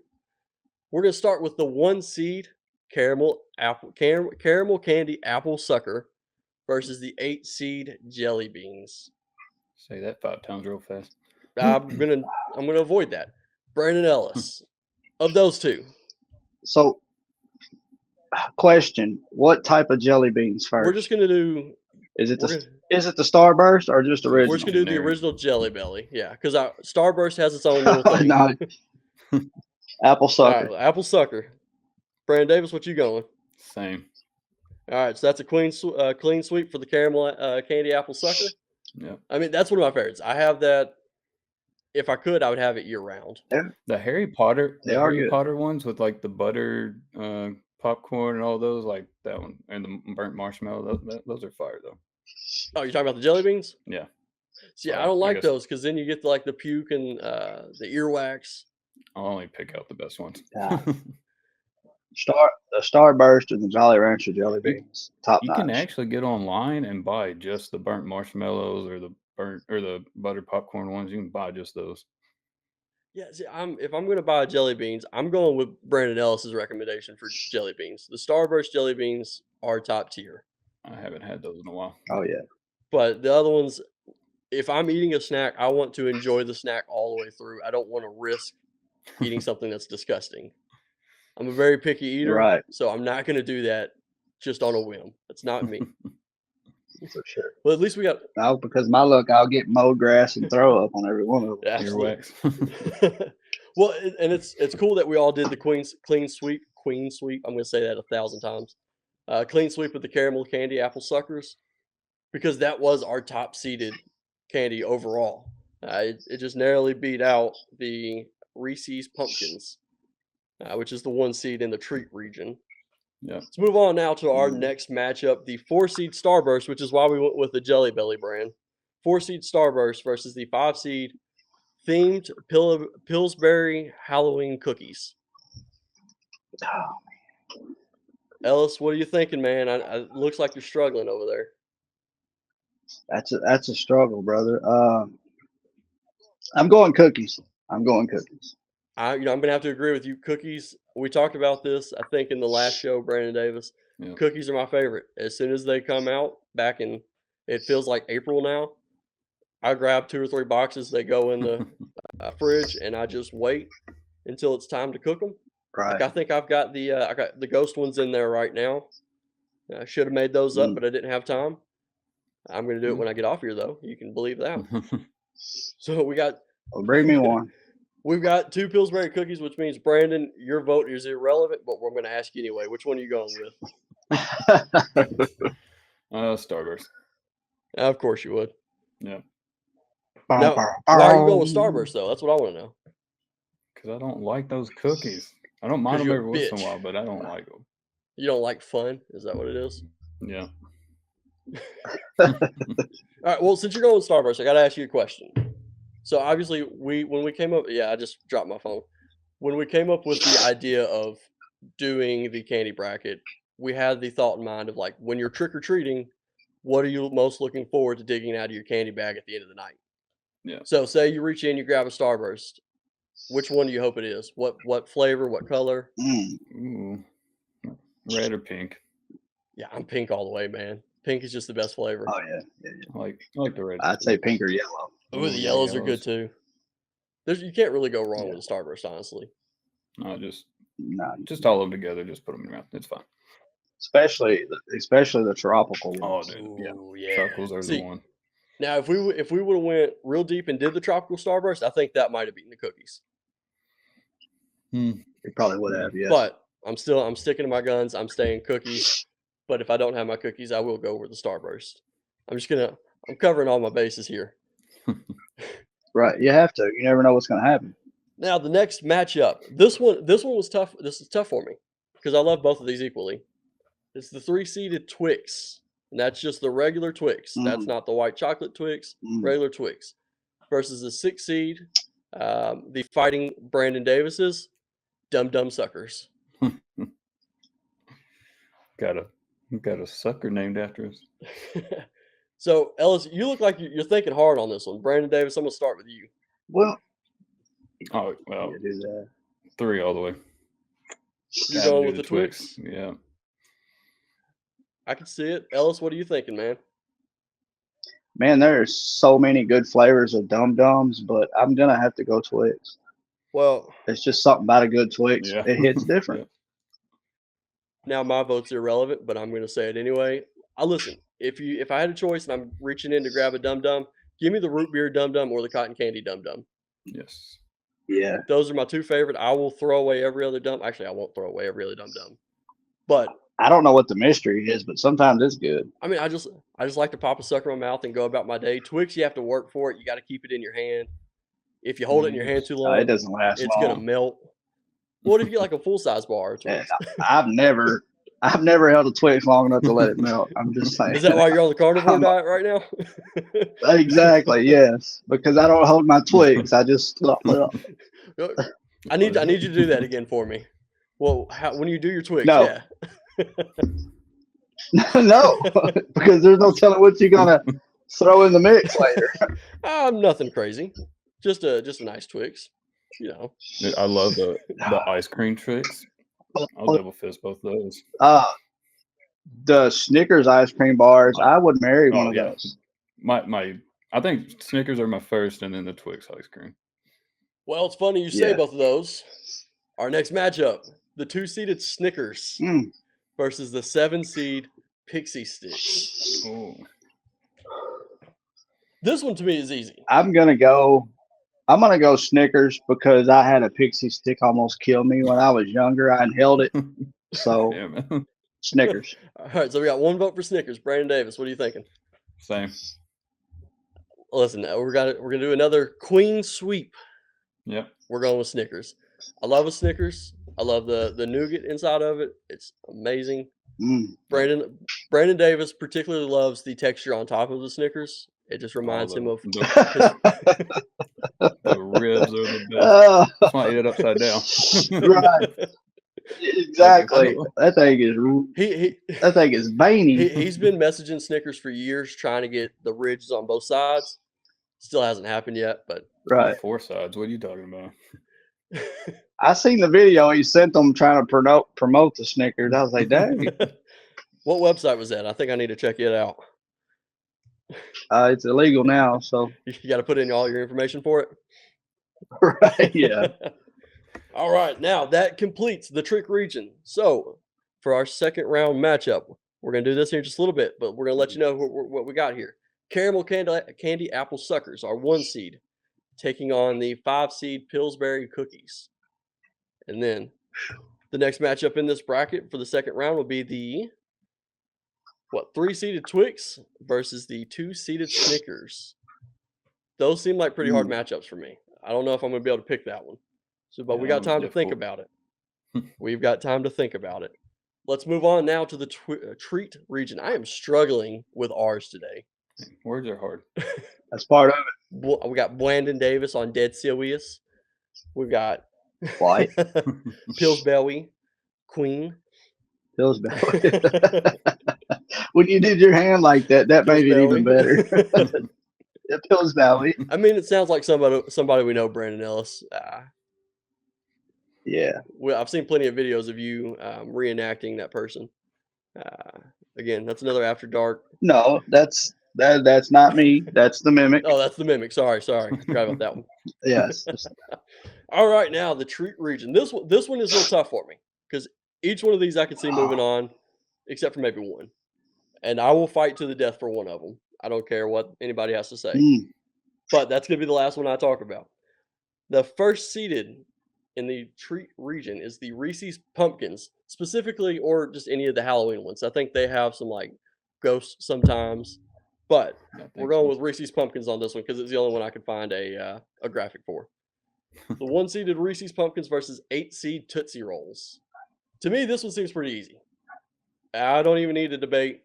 We're going to start with the 1 seed caramel candy apple sucker versus the 8 seed jelly beans. Say that 5 times real fast. I'm gonna avoid that. Brandon Ellis, of those 2, So, question: what type of jelly beans first? we're just gonna do. Is it the Starburst or just original? We're just gonna do the original Jelly Belly, yeah, because Starburst has its own little thing. No. Apple sucker. All right, apple sucker. Brandon Davis, what you going? Same. All right, so that's a clean sweep for the caramel candy apple sucker. Yeah. I mean, that's one of my favorites. I have that. If I could, I would have it year round. The Harry Potter, They the are Harry good. Potter ones with like the butter popcorn and all those, like that one, and the burnt marshmallow. Those are fire though. Oh, you're talking about the jelly beans? Yeah. See, I Well, don't I like guess those because then you get like the puke and the earwax. I'll only pick out the best ones. Yeah. The Starburst and the Jolly Rancher jelly beans, top You can notch. actually get online and buy just the burnt marshmallows or the buttered popcorn ones. You can buy just those. Yeah, see, if I'm gonna buy jelly beans, I'm going with Brandon Ellis's recommendation for jelly beans. The Starburst jelly beans are top tier, I haven't had those in a while. Oh yeah, but the other ones, if I'm eating a snack, I want to enjoy the snack all the way through. I don't want to risk eating something that's disgusting. I'm a very picky eater, right, so I'm not gonna do that just on a whim. That's not me. for sure. Well, at least we got No, because my luck, I'll get mowed grass and throw up on every one of them. absolutely. Earwax. Well, and it's cool that we all did the clean sweep. I'm gonna say that 1,000 times. Clean sweep with the caramel candy apple suckers because that was our top seeded candy overall. It just narrowly beat out the Reese's pumpkins, which is the 1 seed in the treat region. Yeah. Let's move on now to our next matchup, the 4 seed Starburst, which is why we went with the Jelly Belly brand. 4 seed Starburst versus the 5 seed themed Pillsbury Halloween cookies. Ellis, what are you thinking, man? It looks like you're struggling over there. That's a struggle, brother. I'm going cookies. I'm I'm gonna have to agree with you. Cookies. We talked about this, I think, in the last show, Brandon Davis. Yeah. Cookies are my favorite. As soon as they come out, back in, it feels like April now. I grab 2 or 3 boxes. They go in the fridge, and I just wait until it's time to cook them. Right. Like I think I got the ghost ones in there right now. I should have made those up, but I didn't have time. I'm gonna do it when I get off here, though. You can believe that. So Well, bring me one. we've got 2 Pillsbury cookies, which means Brandon, your vote is irrelevant, but we're gonna ask you anyway. Which one are you going with? Starburst. Of course you would. Yeah. Now, why are you going with Starburst though? That's what I want to know. Because I don't like those cookies. I don't mind 'Cause them you're a every once in a bitch. while, but I don't like them. You don't like fun? Is that what it is? Yeah. All right. Well, since you're going with Starburst, I got to ask you a question. So obviously, when we came up, I just dropped my phone. When we came up with the idea of doing the candy bracket, we had the thought in mind of like when you're trick or treating, what are you most looking forward to digging out of your candy bag at the end of the night? Yeah. So say you reach in, you grab a Starburst. Which one do you hope it is? What flavor? What color? Ooh. Red or pink. Yeah, I'm pink all the way, man. Pink is just the best flavor. Oh yeah. I like the red. I'd say pink or yellow. Ooh, the yellows are good too. You can't really go wrong with a Starburst, honestly. No, just No, all of them together. Just put them in your mouth. It's fine. especially the tropical Oh, ones. dude. Ooh, yeah. Chocolates are See, the one. now if we would have went real deep and did the tropical Starburst, I think that might have beaten the cookies. You probably would have, yeah. But I'm sticking to my guns. I'm staying cookies. But if I don't have my cookies, I will go with the Starburst. I'm covering all my bases here. Right, you have to. You never know what's going to happen. Now the next matchup. This one was tough. This is tough for me because I love both of these equally. It's the 3-seeded Twix, and that's just the regular Twix. That's not the white chocolate Twix. Regular Twix versus the 6 seed, the Fighting Brandon Davis's Dum Dum Suckers. Got a sucker named after us. So Ellis, you look like you're thinking hard on this one. Brandon Davis, I'm gonna start with you. Well, Oh well, you do that. 3 all the way. You're Gotta going do with the Twix. Yeah. I can see it. Ellis, what are you thinking, man? Man, there's so many good flavors of Dum Dums, but I'm gonna have to go Twix. Well, It's just something about a good Twix. Yeah. It hits different. now my vote's irrelevant, but I'm gonna say it anyway. Listen. If I had a choice and I'm reaching in to grab a Dum Dum, give me the root beer Dum Dum or the cotton candy Dum Dum. Yes. Yeah. Those are my 2 favorite. I will throw away every other Dum. Actually, I won't throw away every other Dum Dum. But I don't know what the mystery is, but sometimes it's good. I mean, I just like to pop a sucker in my mouth and go about my day. Twix, you have to work for it. You got to keep it in your hand. If you hold it in your hand too It long, doesn't last it's gonna long. melt. What if you get like a full size bar of Yeah, Twix? I've never held a Twix long enough to let it melt. I'm just saying. Is that why you're on the carnivore I'm- diet right now? Exactly, yes. Because I don't hold my Twix. I just I need you to do that again for me. Well, when you do your Twix, No. yeah. no, because there's no telling what you're gonna throw in the mix later. Nothing crazy. Just a nice Twix. You know. Dude, I love the ice cream tricks. I'll double fist both those. The Snickers ice cream bars. I would marry one of yeah. those. I think Snickers are my first, and then the Twix ice cream. Well, it's funny you say Yeah. both of those. Our next matchup: the 2-seeded Snickers versus the 7-seed Pixie Sticks. Oh, This one to me is easy. I'm gonna go Snickers because I had a pixie stick almost kill me when I was younger. I inhaled it, so yeah, man. Snickers. All right, so we got one vote for Snickers. Brandon Davis, what are you thinking? Same. Listen, we're gonna do another Queen sweep. Yep. We're going with Snickers. I love a Snickers. I love the nougat inside of it. It's amazing. Brandon Davis particularly loves the texture on top of the Snickers. It just reminds him of the ribs are the best. That's why I eat it upside down. Right. Exactly. That thing is veiny. He's been messaging Snickers for years trying to get the ridges on both sides. Still hasn't happened yet, but Right. 4 sides. What are you talking about? I seen the video he sent them trying to promote the Snickers. I was like, dang. What website was that? I think I need to check it out. It's illegal now, so You got to put in all your information for it. right, yeah. All right, now that completes the trick region. So for our second round matchup, we're gonna do this here in just a little bit, but we're gonna let you know what we got here. Caramel candy apple suckers are 1 seed, taking on the 5-seed Pillsbury cookies. And then the next matchup in this bracket for the second round will be the 3-seeded Twix versus the 2-seeded Snickers. Those seem like pretty hard matchups for me. I don't know if I'm going to be able to pick that one. So, but we got time to think about it. We've got time to think about it. Let's move on now to the treat region. I am struggling with ours today. Words are hard. That's part of it. We got Brandon Davis on Dead Serious. We've got White. Pillsbury Queen. Pillsbury. When you did your hand like that, that made it even better. Pillsbury. I mean, it sounds like somebody we know, Brandon Ellis. Yeah. Well, I've seen plenty of videos of you reenacting that person. Again, that's another After Dark. No, that's not me. That's the mimic. Oh, that's the mimic. Sorry. Forgot about that one. Yes. All right, now the treat region. This one is a little tough for me because each one of these I can see moving on, except for maybe one. And I will fight to the death for one of them. I don't care what anybody has to say. But that's going to be the last one I talk about. The first seeded in the treat region is the Reese's Pumpkins, specifically, or just any of the Halloween ones. I think they have some like ghosts sometimes. But we're going with Reese's Pumpkins on this one because it's the only one I could find a graphic for. The 1-seeded Reese's Pumpkins versus 8-seed Tootsie Rolls. To me, this one seems pretty easy. I don't even need to debate.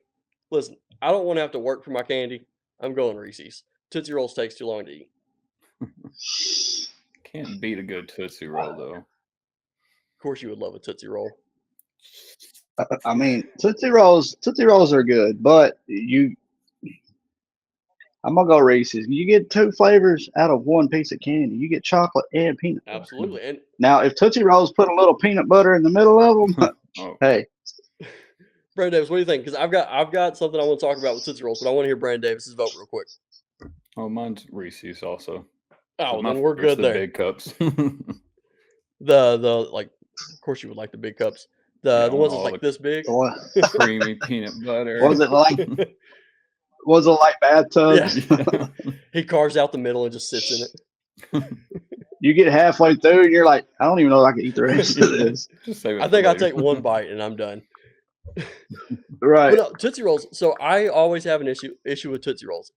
Listen, I don't want to have to work for my candy. I'm going Reese's. Tootsie Rolls takes too long to eat. Can't beat a good Tootsie Roll, though. Of course you would love a Tootsie Roll. I mean, Tootsie Rolls are good, but I'm gonna go Reese's. You get 2 flavors out of 1 piece of candy. You get chocolate and peanut butter. Absolutely. And now, if Tootsie Rolls put a little peanut butter in the middle of them, hey. Brandon Davis, what do you think? Because I've got something I want to talk about with Tootsie Rolls, but I want to hear Brandon Davis's vote real quick. Oh, mine's Reese's also. Oh, then we're good there. Big cups. the like, of course you would like the big cups. The ones that's like this big. Creamy peanut butter. Was it like bathtubs? Yeah. He carves out the middle and just sits in it. You get halfway through and you're like, I don't even know if I can eat the rest of this. Just save it I think for I'll later. take one bite and I'm done. Right. But no, Tootsie Rolls. So I always have an issue with Tootsie Rolls.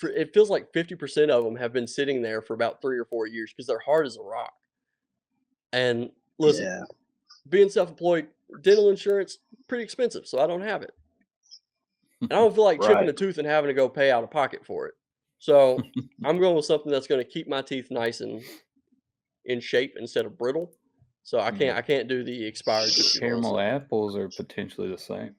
It feels like 50% of them have been sitting there for about 3 or 4 years because they're hard as a rock. And listen, Yeah. being self-employed, dental insurance pretty expensive, so I don't have it. And I don't feel like chipping Right. a tooth and having to go pay out of pocket for it. So I'm going with something that's going to keep my teeth nice and in shape instead of brittle. So I can't do the expired Tootsie Rolls. Caramel apples are potentially the same.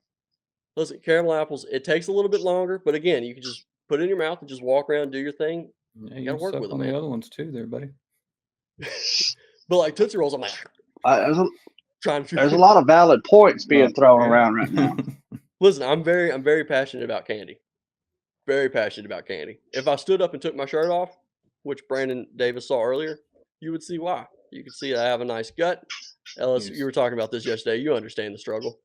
Listen, caramel apples, it takes a little bit longer, but again, you can just put it in your mouth and just walk around, do your thing. Yeah, You you gotta can work suck with it, on the man. other ones too, there, buddy. But like Tootsie Rolls, I'm like trying to. There's a lot of valid points being thrown Yeah. around right now. Listen, I'm very passionate about candy. Very passionate about candy. If I stood up and took my shirt off, which Brandon Davis saw earlier, you would see why. You could see I have a nice gut. Ellis, Yes. you were talking about this yesterday. You understand the struggle.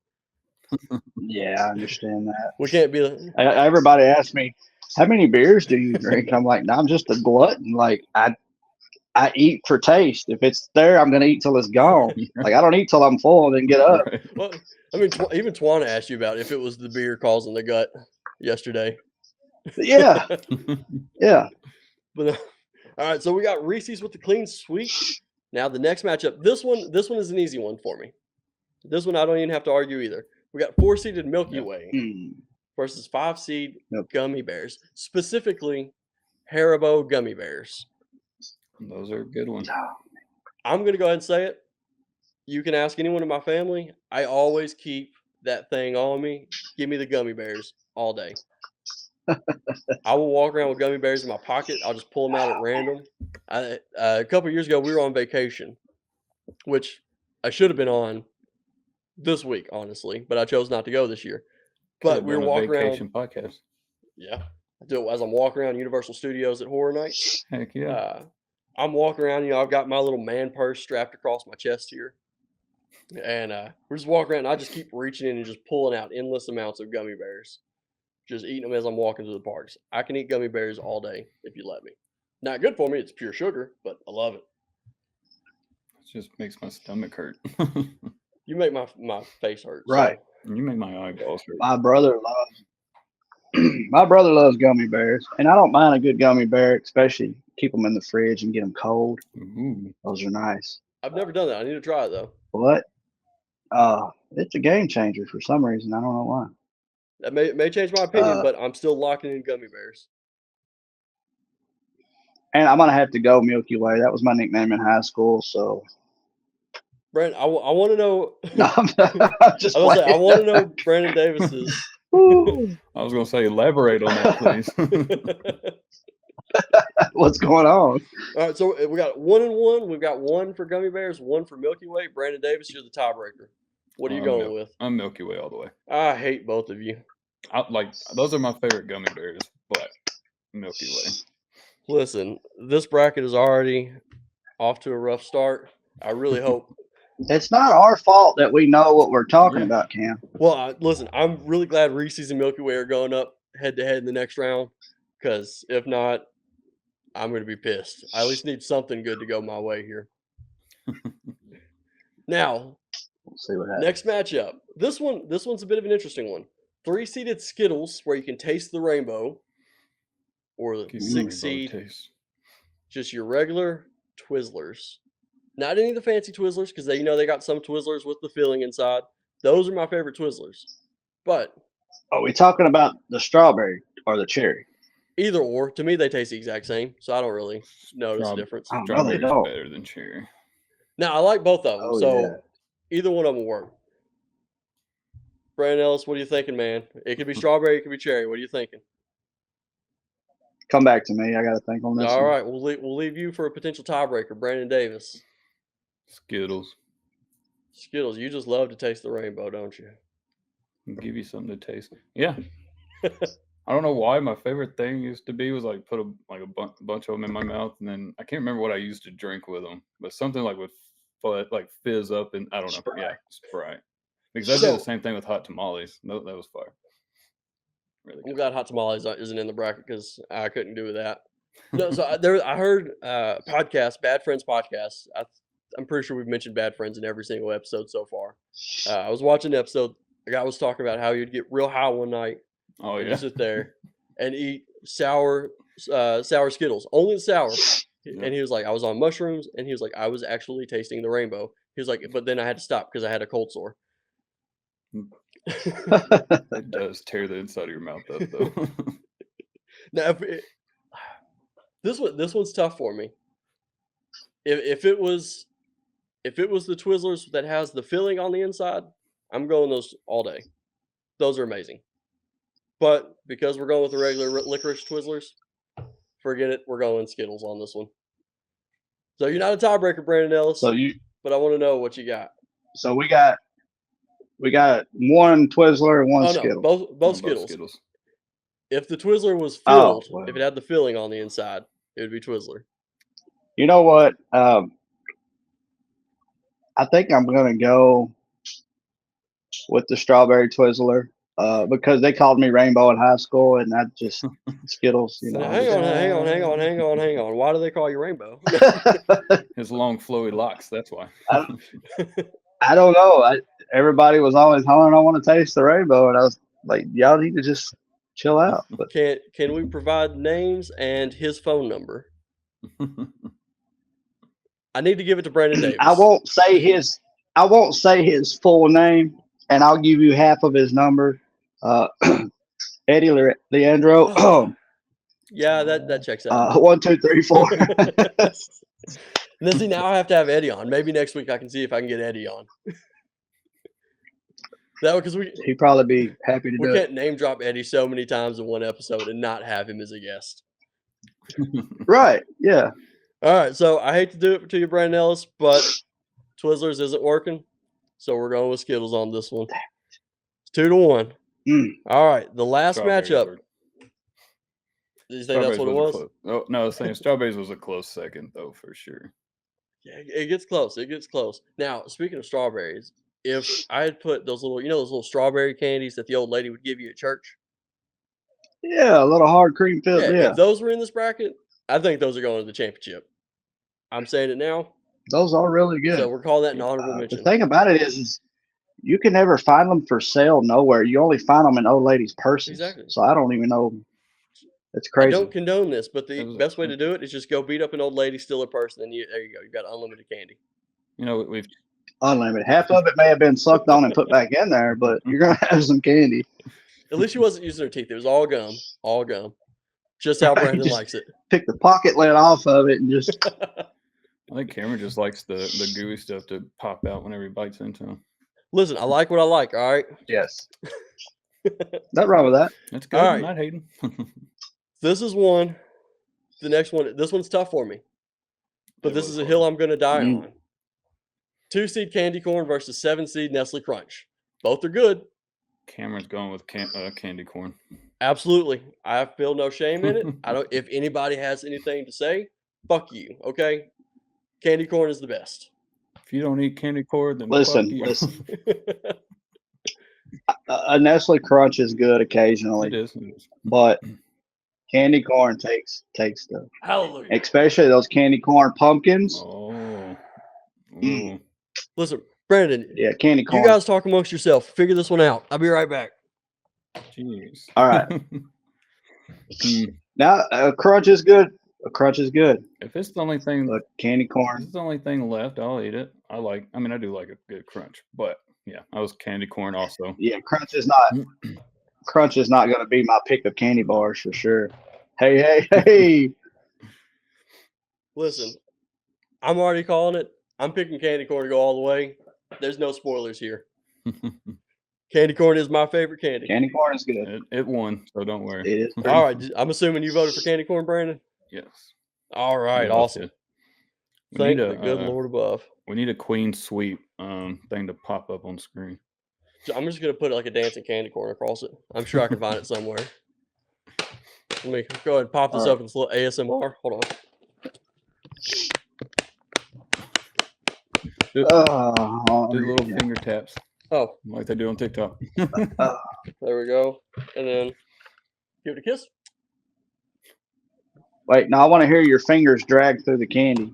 Yeah, I understand that. We can't be. Everybody asks me, how many beers do you drink? I'm like, no, I'm just a glutton. Like I eat for taste. If it's there, I'm gonna eat till it's gone. Like I don't eat till I'm full and then get up. Right. Well, I mean, even Twana asked you about if it was the beer causing the gut yesterday. Yeah, yeah. But all right, so we got Reese's with the clean sweep. Now the next matchup, this one is an easy one for me. This one I don't even have to argue either. We got 4-seeded Milky Yep. Way Hmm. versus 5-seed Yep. gummy bears, specifically Haribo gummy bears. Those are a good ones. I'm gonna go ahead and say it. You can ask anyone in my family. I always keep that thing on me. Give me the gummy bears all day. I will walk around with gummy bears in my pocket. I'll just pull them out at random. A couple years ago, we were on vacation, which I should have been on this week, honestly, but I chose not to go this year. But Could've we were been a walking vacation around. podcast. Yeah, I do it as I'm walking around Universal Studios at Horror Nights. Heck yeah. I'm walking around. I've got my little man purse strapped across my chest here, and we're just walking around. And I just keep reaching in and just pulling out endless amounts of gummy bears, just eating them as I'm walking through the parks. I can eat gummy bears all day if you let me. Not good for me. It's pure sugar, but I love it. It just makes my stomach hurt. You make my face hurt. Right. You make my eyeballs hurt. My brother loves gummy bears, and I don't mind a good gummy bear, especially keep them in the fridge and get them cold. Ooh. Those are nice. I've never done that. I need to try it though. But it's a game changer for some reason. I don't know why. That may change my opinion, but I'm still locking in gummy bears. And I'm gonna have to go Milky Way. That was my nickname in high school. So Brent, I want to know. no, I'm just I was playing. I want to know Brandon Davis's. Woo. I was gonna say elaborate on that, please. What's going on? All right, so we got 1 and 1. We've got 1 for gummy bears, 1 for Milky Way. Brandon Davis, you're the tiebreaker. What are you going with? I'm Milky Way all the way. I hate both of you. Those are my favorite gummy bears, but Milky Way. Listen, this bracket is already off to a rough start. I really hope. It's not our fault that we know what we're talking Yeah. about, Cam. Well, listen, I'm really glad Reese's and Milky Way are going up head to head in the next round, because if not, I'm going to be pissed. I at least need something good to go my way here. Now, We'll see what happens. next matchup. This one's a bit of an interesting one. 3-seeded Skittles, where you can taste the rainbow, or Give me rainbow 6-seed, taste. just your regular Twizzlers. Not any of the fancy Twizzlers, because they got some Twizzlers with the filling inside. Those are my favorite Twizzlers. But Are we talking about the strawberry or the cherry? either or, to me, they taste the exact same, so I don't really notice a Strawberry. difference. I don't know, they Strawberry's don't. better than cherry. Now, I like both of them, Oh, so yeah. either one of them will work. Brandon Ellis, what are you thinking, man? It could be strawberry, it could be cherry. What are you thinking? Come back to me. I got to think on this. All one. right, we'll leave you for a potential tiebreaker, Brandon Davis. Skittles. Skittles, you just love to taste the rainbow, don't you? Give you something to taste. Yeah. I don't know why my favorite thing used to be was like put a bunch of them in my mouth, and then I can't remember what I used to drink with them, but something like with like fizz up, and I don't know. Sprite. Yeah, Sprite. Because I did So- the same thing with hot tamales. That was fire. Really I'm good. glad hot tamales isn't in the bracket because I couldn't do that. No, so I heard podcast, Bad Friends podcast. I'm pretty sure we've mentioned Bad Friends in every single episode so far. I was watching the episode. a guy was talking about how he'd get real high one night Oh and yeah. just sit there and eat sour Skittles, only the sour. Yeah. And he was like, I was on mushrooms, and he was like, I was actually tasting the rainbow. He was like, but then I had to stop because I had a cold sore. It does tear the inside of your mouth up though. Now, this one's tough for me. If it was the Twizzlers that has the filling on the inside, I'm going those all day. Those are amazing. But because we're going with the regular licorice Twizzlers, forget it. We're going Skittles on this one. So you're not a tiebreaker, Brandon Ellis. But I want to know what you got. So we got one Twizzler and one Oh Skittle. no, both Skittles. If the Twizzler was filled, if it had the filling on the inside, it would be Twizzler. You know what? I think I'm gonna go with the strawberry Twizzler because they called me Rainbow in high school, and that just Skittles. You So know, now, hang on. Why do they call you Rainbow? His long flowy locks. That's why. I don't know. Everybody was always hollering, "I want to taste the rainbow," and I was like, "Y'all need to just chill out." But Can we provide names and his phone number? I need to give it to Brandon Davis. I won't say his full name, and I'll give you half of his number. Eddie Leandro. Yeah, that checks out. 1, 2, 3, 4. And then see, now I have to have Eddie on. Maybe next week I can see if I can get Eddie on. That because he'd probably be happy to do it. We can't name drop Eddie so many times in one episode and not have him as a guest. Right? Yeah. All right. So I hate to do it to you, Brandon Ellis, but Twizzlers isn't working, so we're going with Skittles on this one. It's 2-1. All right. The last matchup. Did you think that's what it was? Oh no, I was saying strawberries was a close second though, for sure. Yeah, it gets close. It gets close. Now, speaking of strawberries, if I had put those little strawberry candies that the old lady would give you at church. Yeah, a little hard cream filled. Yeah. If those were in this bracket, I think those are going to the championship. I'm saying it now. Those are really good. So we're calling that an honorable mention. The thing about it is you can never find them for sale nowhere. You only find them in old ladies' purses. Exactly. So I don't even know. It's crazy. I don't condone this, but the best way to do it is just go beat up an old lady, steal her purse, and then there you go. You got unlimited candy. You know, we've unlimited. Half of it may have been sucked on and put back in there, but you're gonna have some candy. At least she wasn't using her teeth. It was all gum. All gum. Just how Brandon likes it. Pick the pocket lid off of it and just. I think Cameron just likes the gooey stuff to pop out whenever he bites into them. Listen, I like what I like. All right. Yes. Nothing wrong with that. That's good. All right. I'm not hating. This is one. The next one. This one's tough for me, but this is a hill I'm going to die on. 2-seed candy corn versus 7-seed Nestle Crunch. Both are good. Cameron's going with candy corn. Absolutely. I feel no shame in it. I don't. If anybody has anything to say, fuck you. Okay. Candy corn is the best. If you don't eat candy corn, then listen. A Nestle Crunch is good occasionally. It is. But candy corn takes the. Hallelujah. Especially those candy corn pumpkins. Oh. Listen, Brandon. Yeah, candy corn. You guys talk amongst yourself. Figure this one out. I'll be right back. Jeez. All right. Now, a crunch is good. A crunch is good. If it's the only thing, candy corn. If it's the only thing left, I'll eat it. I do like a good crunch, but yeah, I was candy corn also. Yeah, crunch is not going to be my pick of candy bars for sure. Hey. Listen, I'm already calling it. I'm picking candy corn to go all the way. There's no spoilers here. Candy corn is my favorite candy. Candy corn is good. It won, so don't worry. It is. All right. I'm assuming you voted for candy corn, Brandon? Yes. All right. Awesome. Thank the good Lord above. We need a queen sweep thing to pop up on screen. I'm just going to put like a dancing candy corn across it. I'm sure I can find it somewhere. Let me go ahead and pop this up in this little ASMR. Hold on. Do little finger taps. Oh. Like they do on TikTok. There we go. And then give it a kiss. Wait, now I want to hear your fingers drag through the candy.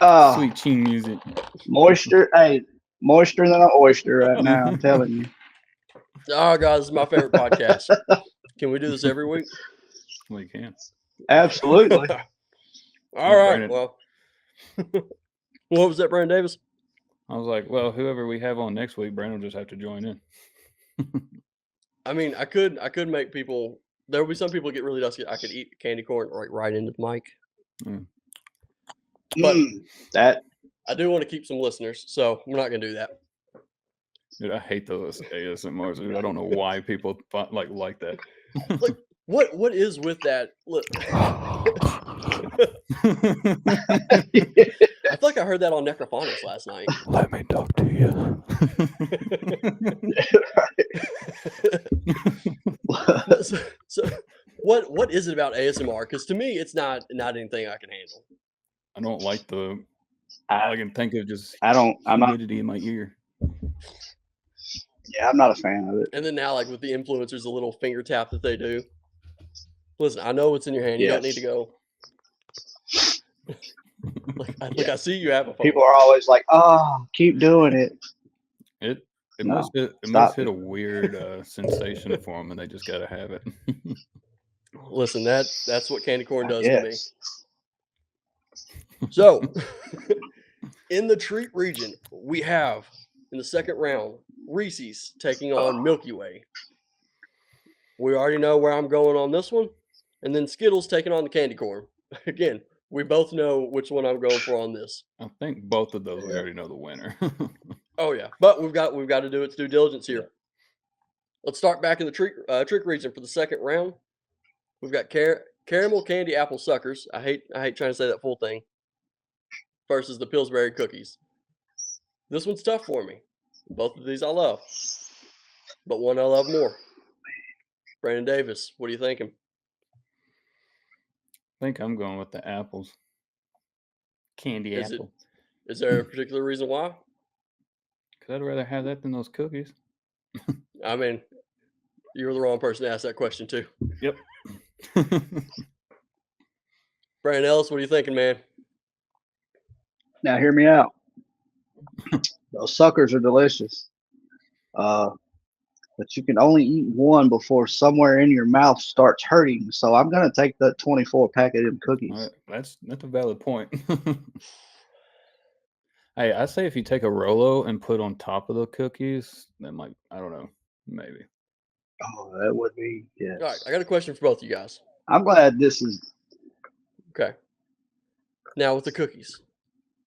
Oh, Sweet chin music. moisture. Hey, moisture than an oyster right now. I'm telling you. Oh, guys, this is my favorite podcast. Can we do this every week? We can. Absolutely. All right. Brandon. Well, what was that, Brandon Davis? I was like, well, whoever we have on next week, Brandon will just have to join in. I mean, I could make people. There will be some people get really dusty. I could eat candy corn right into the mic. But That I do want to keep some listeners, so I'm not gonna do that. Dude, I hate those ASMRs. Dude. I don't know why people like that. Like, what is with that? Look, I feel like I heard that on Necrophonics last night. Let me talk to you. so what is it about ASMR? Because to me, it's not anything I can handle. I don't like the. I can think of just I'm not. humidity in my ear. Yeah, I'm not a fan of it. And then now, like with the influencers, the little finger tap that they do. Listen, I know what's in your hand. You don't need to go. I see you have a phone. People are always like, "Oh, keep doing it." It No, must hit a weird sensation for them, and they just gotta have it. Listen, that's what candy corn does to me. Yes. So, in the treat region, we have in the second round Reese's taking on Milky Way. We already know where I'm going on this one, and then Skittles taking on the candy corn. Again, we both know which one I'm going for on this. I think both of those we already know the winner. Oh yeah, but we've got to do its due diligence here. Let's start back in the trick region for the second round. We've got caramel candy apple suckers. I hate trying to say that full thing. Versus the Pillsbury cookies. This one's tough for me. Both of these I love, but one I love more. Brandon Davis, what are you thinking? I think I'm going with the apples. Candy apple. Is there a particular reason why? Because I'd rather have that than those cookies. I mean, you're the wrong person to ask that question too. Yep. Brandon Ellis, what are you thinking, man? Now hear me out. Those suckers are delicious. But you can only eat one before somewhere in your mouth starts hurting. So I'm gonna take that 24 pack of them cookies. That's a valid point. Hey, I say if you take a Rolo and put on top of the cookies, then I don't know, maybe. Oh, that would be yes. All right, I got a question for both of you guys. I'm glad this is Okay. Now with the cookies,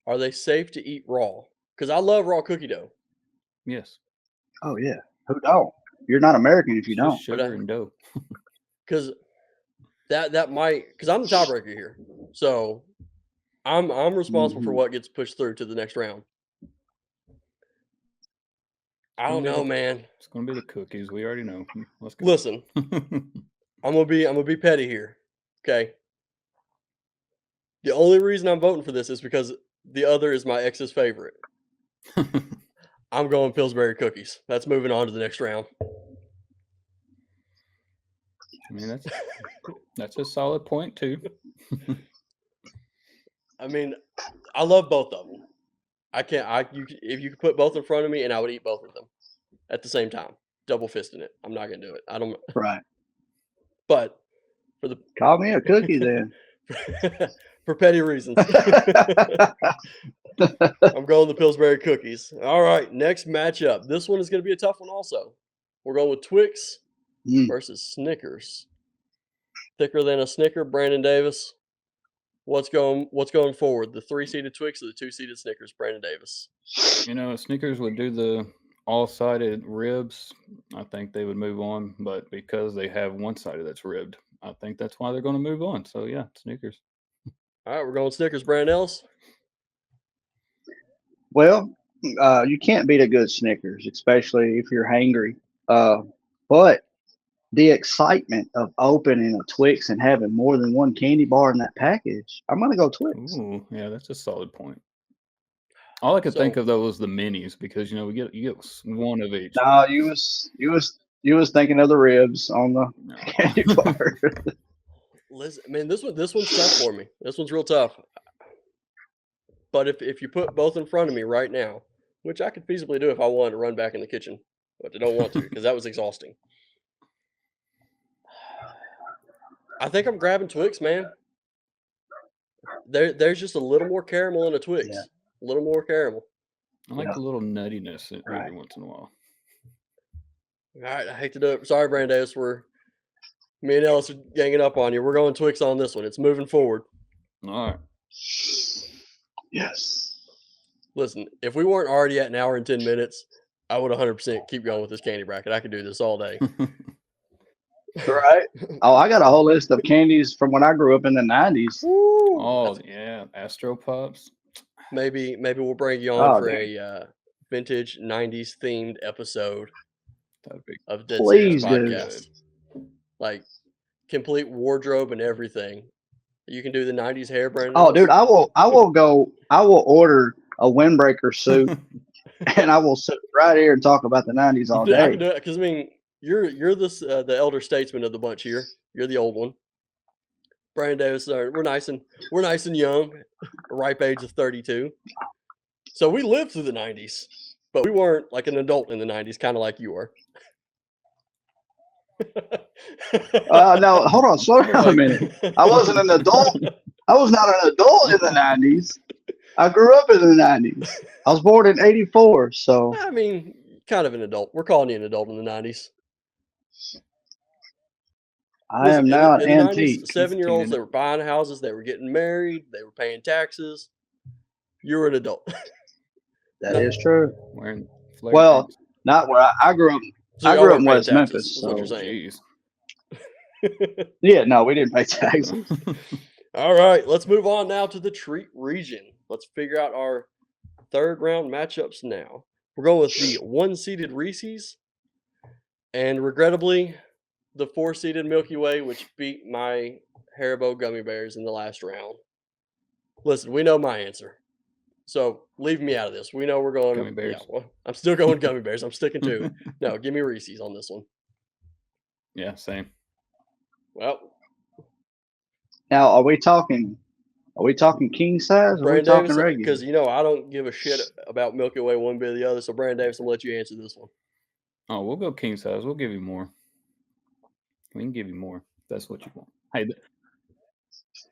are they safe to eat raw? Because I love raw cookie dough. Yes. Oh yeah. Who don't? You're not American if you don't. Just sugar and dough. Because that might, because I'm the tiebreaker here, so I'm responsible for what gets pushed through to the next round. I don't know, man. It's gonna be the cookies. We already know. Let's go. Listen, I'm gonna be petty here. Okay. The only reason I'm voting for this is because the other is my ex's favorite. I'm going Pillsbury cookies. That's moving on to the next round. I mean, that's a solid point too. I mean, I love both of them. If you could put both in front of me, and I would eat both of them at the same time, double fisting it. I'm not gonna do it. I don't. Right. But for the Call me a cookie then. for petty reasons, I'm going the Pillsbury cookies. All right, next matchup. This one is going to be a tough one also. We're going with Twix versus Snickers. Thicker than a Snicker, Brandon Davis. What's going forward? The 3-seeded Twix or the 2-seeded Snickers, Brandon Davis? You know, Snickers would do the all-sided ribs. I think they would move on, but because they have one-sided that's ribbed, I think that's why they're going to move on. So yeah, Snickers. All right, we're going Snickers, Brandon Ellis. Well, you can't beat a good Snickers, especially if you're hangry. But the excitement of opening a Twix and having more than one candy bar in that package, I'm gonna go Twix. Ooh, yeah, that's a solid point. All I could think of though was the minis because you get one of each. No, you was thinking of the ribs on the candy bar. Listen, man, this one's tough for me. This one's real tough. But if you put both in front of me right now, which I could feasibly do if I wanted to run back in the kitchen, but I don't want to because that was exhausting. I think I'm grabbing Twix, man. There's just a little more caramel in a Twix. Yeah. A little more caramel. I like Yeah. the little nuttiness Right. every once in a while. All right, I hate to do it. Sorry, Brandon Davis. Me and Ellis are ganging up on you. We're going Twix on this one. It's moving forward. All right. Yes. Listen, if we weren't already at an hour and 10 minutes, I would 100% keep going with this candy bracket. I could do this all day. Right. Oh, I got a whole list of candies from when I grew up in the 90s. Woo, Oh yeah, Astro Pops. maybe we'll bring you on Oh, for damn. a vintage 90s themed episode That'd be of Dead Serious Please do. Podcast. Like complete wardrobe and everything. You can do the 90s hair, Brandon. Oh, dude, I will order a windbreaker suit and I will sit right here and talk about the 90s all I can day. do it because I mean you're the elder statesman of the bunch here. You're the old one. Brandon Davis, we're nice and young, a ripe age of 32. So we lived through the 90s, but we weren't like an adult in the 90s, kind of like you are. No, hold on, slow down a minute. I wasn't an adult. I was not an adult in the 90s. I grew up in the 90s. I was born in 84, so I mean, kind of an adult. We're calling you an adult in the 90s. I am now an in the 90s, antique. 7-year-olds, they were buying houses, they were getting married, they were paying taxes. You were an adult. That is true. wearing flare Well, pants. not where I grew up. So I y'all grew weren't up in paying West taxes, Memphis. is what So you're saying. Jeez. yeah, no, we didn't pay taxes. All right, let's move on now to the treat region. Let's figure out our third round matchups now. We're going with the 1-seeded Reese's and regrettably the 4-seeded Milky Way, which beat my Haribo gummy bears in the last round. Listen, we know my answer. So leave me out of this. We know we're going Gummy bears. Yeah, well, I'm still going gummy bears. I'm sticking to it. No, give me Reese's on this one. Yeah, same. Well, Now, are we talking king size or are we Brandon talking Davis, regular? because you know I don't give a shit about Milky Way one bit or the other. So Brandon Davis, I'm gonna let you answer this one. Oh, we'll go king size. We'll give you more. We can give you more. If that's what you want. Hey,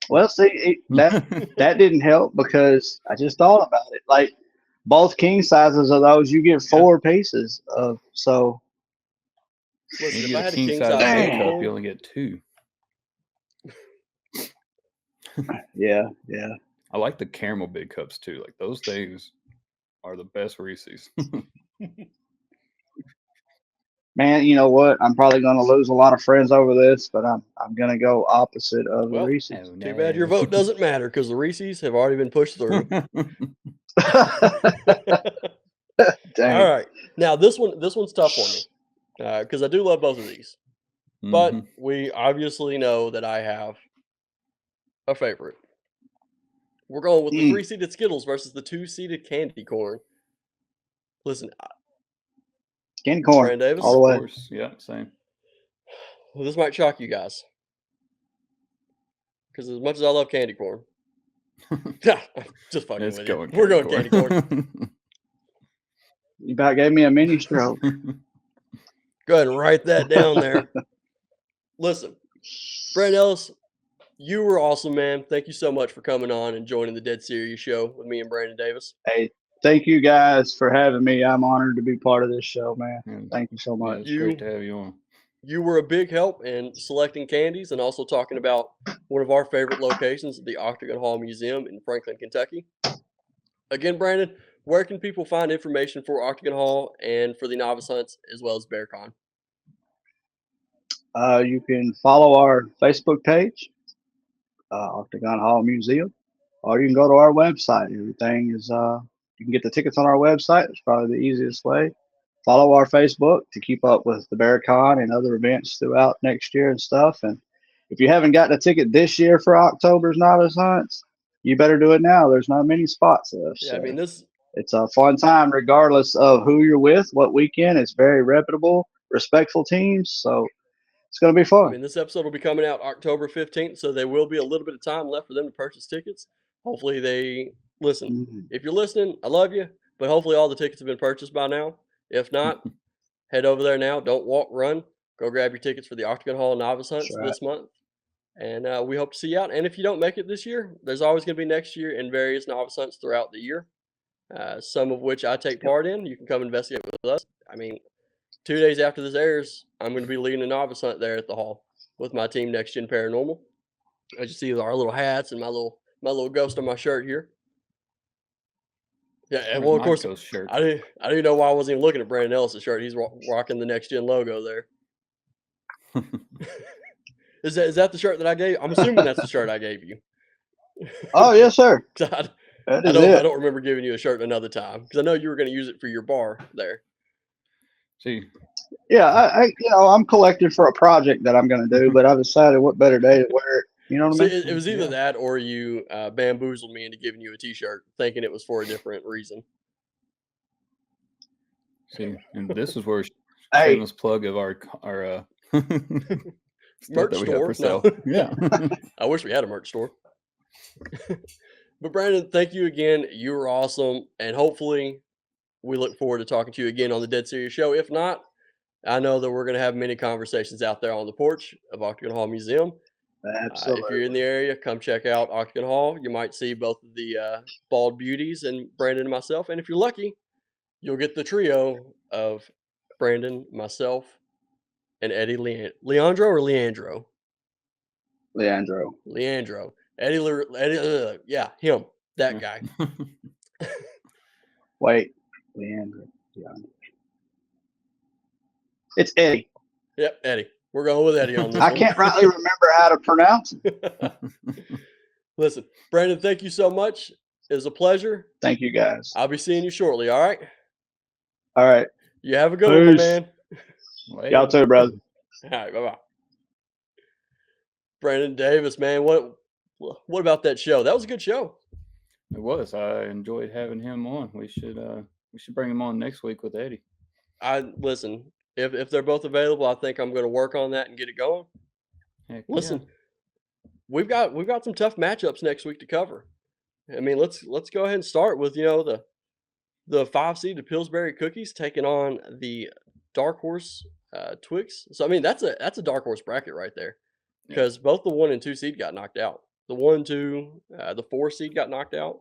Well, see, that didn't help because I just thought about it. Like both king sizes of those, you get 4 pieces of. So Listen, you if I get had a a king king size size big candy cup, corn, you only get 2. yeah. I like the caramel big cups too. Like those things are the best Reese's. Man, you know what? I'm probably going to lose a lot of friends over this, but I'm going to go opposite of the well, Reese's. Oh, too bad your no. vote doesn't matter because the Reese's have already been pushed through. Dang. All right, now this one's tough for me because I do love both of these, but Mhm. we obviously know that I have a favorite. We're going with the 3-seeded Skittles versus the 2-seeded candy corn. Listen, Candy corn. Brandon Davis, All the Of way. course. Yeah, same. well, this might shock you guys because as much as I love candy corn, I'm just fucking It's with you. going We're going candy corn. You about gave me a mini stroke. Go ahead and write that down there. Listen, Brandon Ellis, you were awesome, man. Thank you so much for coming on and joining the Dead Serious Show with me and Brandon Davis. Hey, thank you guys for having me. I'm honored to be part of this show, man. And, Thank you so yeah, much. it's great to have you on. You were a big help in selecting candies and also talking about one of our favorite locations, the Octagon Hall Museum in Franklin, Kentucky. Again, Brandon, where can people find information for Octagon Hall and for the novice hunts as well as BearCon? You can follow our Facebook page, Octagon Hall Museum, or you can go to our website. Everything is, you can get the tickets on our website. It's probably the easiest way. Follow our Facebook to keep up with the BearCon and other events throughout next year and stuff. And if you haven't gotten a ticket this year for October's novice hunts, you better do it now. There's not many spots left. Yeah, so I mean, it's a fun time regardless of who you're with, what weekend. It's very reputable, respectful teams. So it's going to be fun. this episode will be coming out October 15th, so there will be a little bit of time left for them to purchase tickets. Hopefully they listen, Mm, if you're listening, I love you, but hopefully all the tickets have been purchased by now. If not, head over there now. Don't walk, run. Go grab your tickets for the Octagon Hall Novice that's Hunts right. this month. And we hope to see you out. And if you don't make it this year, there's always going to be next year in various novice hunts throughout the year, some of which I take Yep. part in. You can come investigate with us. I mean, 2 days after this airs, I'm going to be leading a novice hunt there at the hall with my team, Next Gen Paranormal. As you see, with our little hats and my little ghost on my shirt here. Yeah, and Where's well, of my course, ghost shirt? I didn't even know why I wasn't even looking at Brandon Ellis' shirt. He's rocking the Next Gen logo there. Is that the shirt that I gave? I'm assuming that's the shirt I gave you. Oh yes, sir. 'Cause That I is don't it. remember giving you a shirt another time because I know you were going to use it for your bar there. See, Yeah, I'm collecting for a project that I'm going to do, but I decided what better day to wear it. You know what See, I mean? it was either yeah. that or you bamboozled me into giving you a T-shirt, thinking it was for a different reason. See, and this is where Hey, shameless plug of our stuff Merch that we have for store? No. sale. Yeah. I wish we had a merch store. But Brandon, thank you again. You were awesome, and hopefully, we look forward to talking to you again on the Dead Serious Show. If not, I know that we're going to have many conversations out there on the porch of Octagon Hall Museum. If you're in the absolutely. area, come check out Octagon Hall. You might see both of the bald beauties and Brandon and myself. And if you're lucky, you'll get the trio of Brandon, myself, and Eddie Leandro or Leandro? Leandro. Leandro. Yeah, him. That guy. Wait, Leandro. Yeah. It's Eddie. Yep, Eddie. We're going with Eddie on this I one. can't rightly remember how to pronounce it. Listen, Brandon, thank you so much. It was a pleasure. Thank you guys. I'll be seeing you shortly, all right? All right. You have a good one, my Peace. man. Y'all too, brother. All right, bye-bye. Brandon Davis, man, what about that show? That was a good show. It was. I enjoyed having him on. We should bring him on next week with Eddie. Listen, if they're both available, I think I'm going to work on that and get it going. Heck Listen, we've got some tough matchups next week to cover. I mean, let's go ahead and start with the 5 seed, the Pillsbury Cookies, taking on the Dark Horse Twix. So I mean, that's a Dark Horse bracket right there, Yeah. because both the 1 and 2 seed got knocked out. The 1, 2, the 4 seed got knocked out.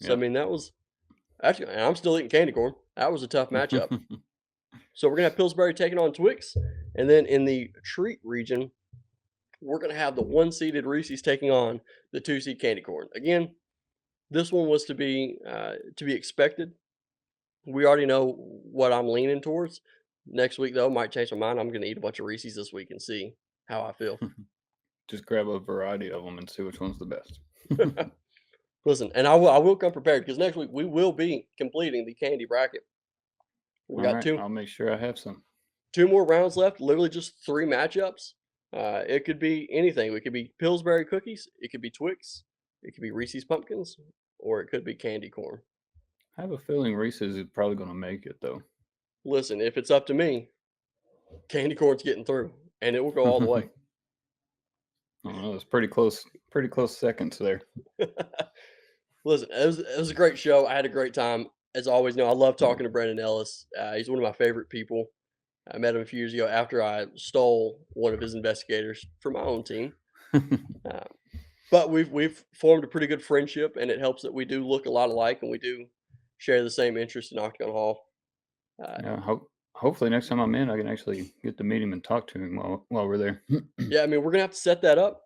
So Yeah. I mean, that was actually, and I'm still eating candy corn. That was a tough matchup. So we're gonna have Pillsbury taking on Twix, and then in the treat region, we're gonna have the 1 seeded Reese's taking on the 2 seed candy corn. Again, this one was to be expected. We already know what I'm leaning towards. Next week though, might change my mind. I'm gonna eat a bunch of Reese's this week and see how I feel. Just grab a variety of them and see which one's the best. Listen, and I will come prepared because next week we will be completing the candy bracket. We got Alright, I'll make sure I have some. 2 more rounds left. Literally just 3 matchups. It could be anything. It could be Pillsbury cookies. It could be Twix. It could be Reese's pumpkins, or it could be candy corn. I have a feeling Reese's is probably going to make it though. Listen, if it's up to me, candy corn's getting through, and it will go all the way. I don't know. It's pretty close seconds there. Listen, it was a great show. I had a great time. As always, I love talking to Brandon Ellis. He's one of my favorite people. I met him a few years ago after I stole one of his investigators for my own team. But we've formed a pretty good friendship, and it helps that we do look a lot alike, and we do share the same interest in Octagon Hall. Yeah, hopefully next time I'm in, I can actually get to meet him and talk to him while we're there. Yeah, I mean, we're gonna have to set that up.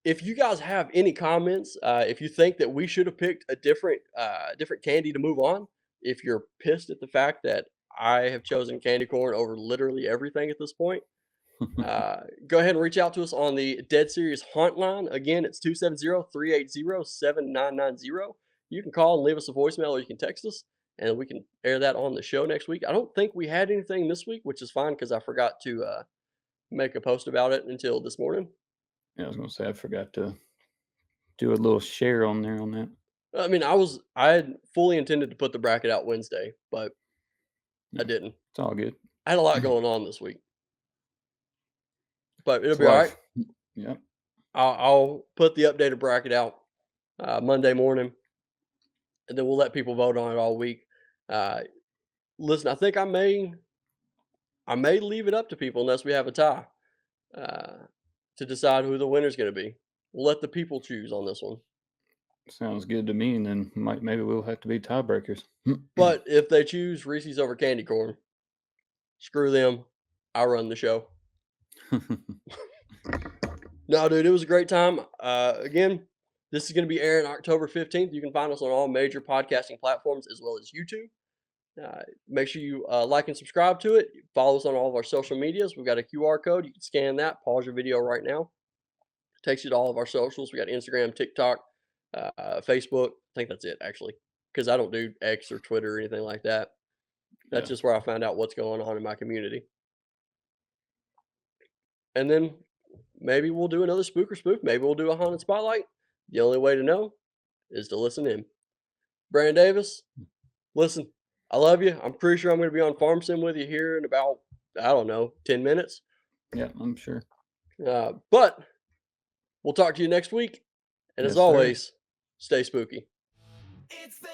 If you guys have any comments, if you think that we should have picked a different candy to move on, if you're pissed at the fact that I have chosen candy corn over literally everything at this point, go ahead and reach out to us on the Dead Serious Haunt line. Again, it's 270-380-7990. You can call and leave us a voicemail, or you can text us, and we can air that on the show next week. I don't think we had anything this week, which is fine because I forgot to make a post about it until this morning. Yeah, I was going to say I forgot to do a little share on there on that. I mean, I had fully intended to put the bracket out Wednesday, but I didn't. It's all good. I had a lot going on this week, but it'll It's be all right. life. Yep. I'll put the updated bracket out Monday morning, and then we'll let people vote on it all week. Listen, I think I may leave it up to people unless we have a tie to decide who the winner's going to be. We'll let the people choose on this one. Sounds good to me. And then maybe we'll have to be tiebreakers. But if they choose Reese's over candy corn, screw them. I run the show. No, dude, it was a great time. Again, this is going to be airing October 15th. You can find us on all major podcasting platforms as well as YouTube. Make sure you like and subscribe to it. Follow us on all of our social medias. We've got a QR code. You can scan that, pause your video right now. Takes you to all of our socials. We got Instagram, TikTok, Facebook. I think that's it, actually, because I don't do X or Twitter or anything like that. That's just where I find out what's going on in my community. And then maybe we'll do another spooker spoof. Maybe we'll do a haunted spotlight. The only way to know is to listen in. Brandon Davis, listen, I love you. I'm pretty sure I'm going to be on Farm Sim with you here in about, I don't know, 10 minutes. Yeah, I'm sure. But we'll talk to you next week. And as Yes, sir. always, stay spooky. It's the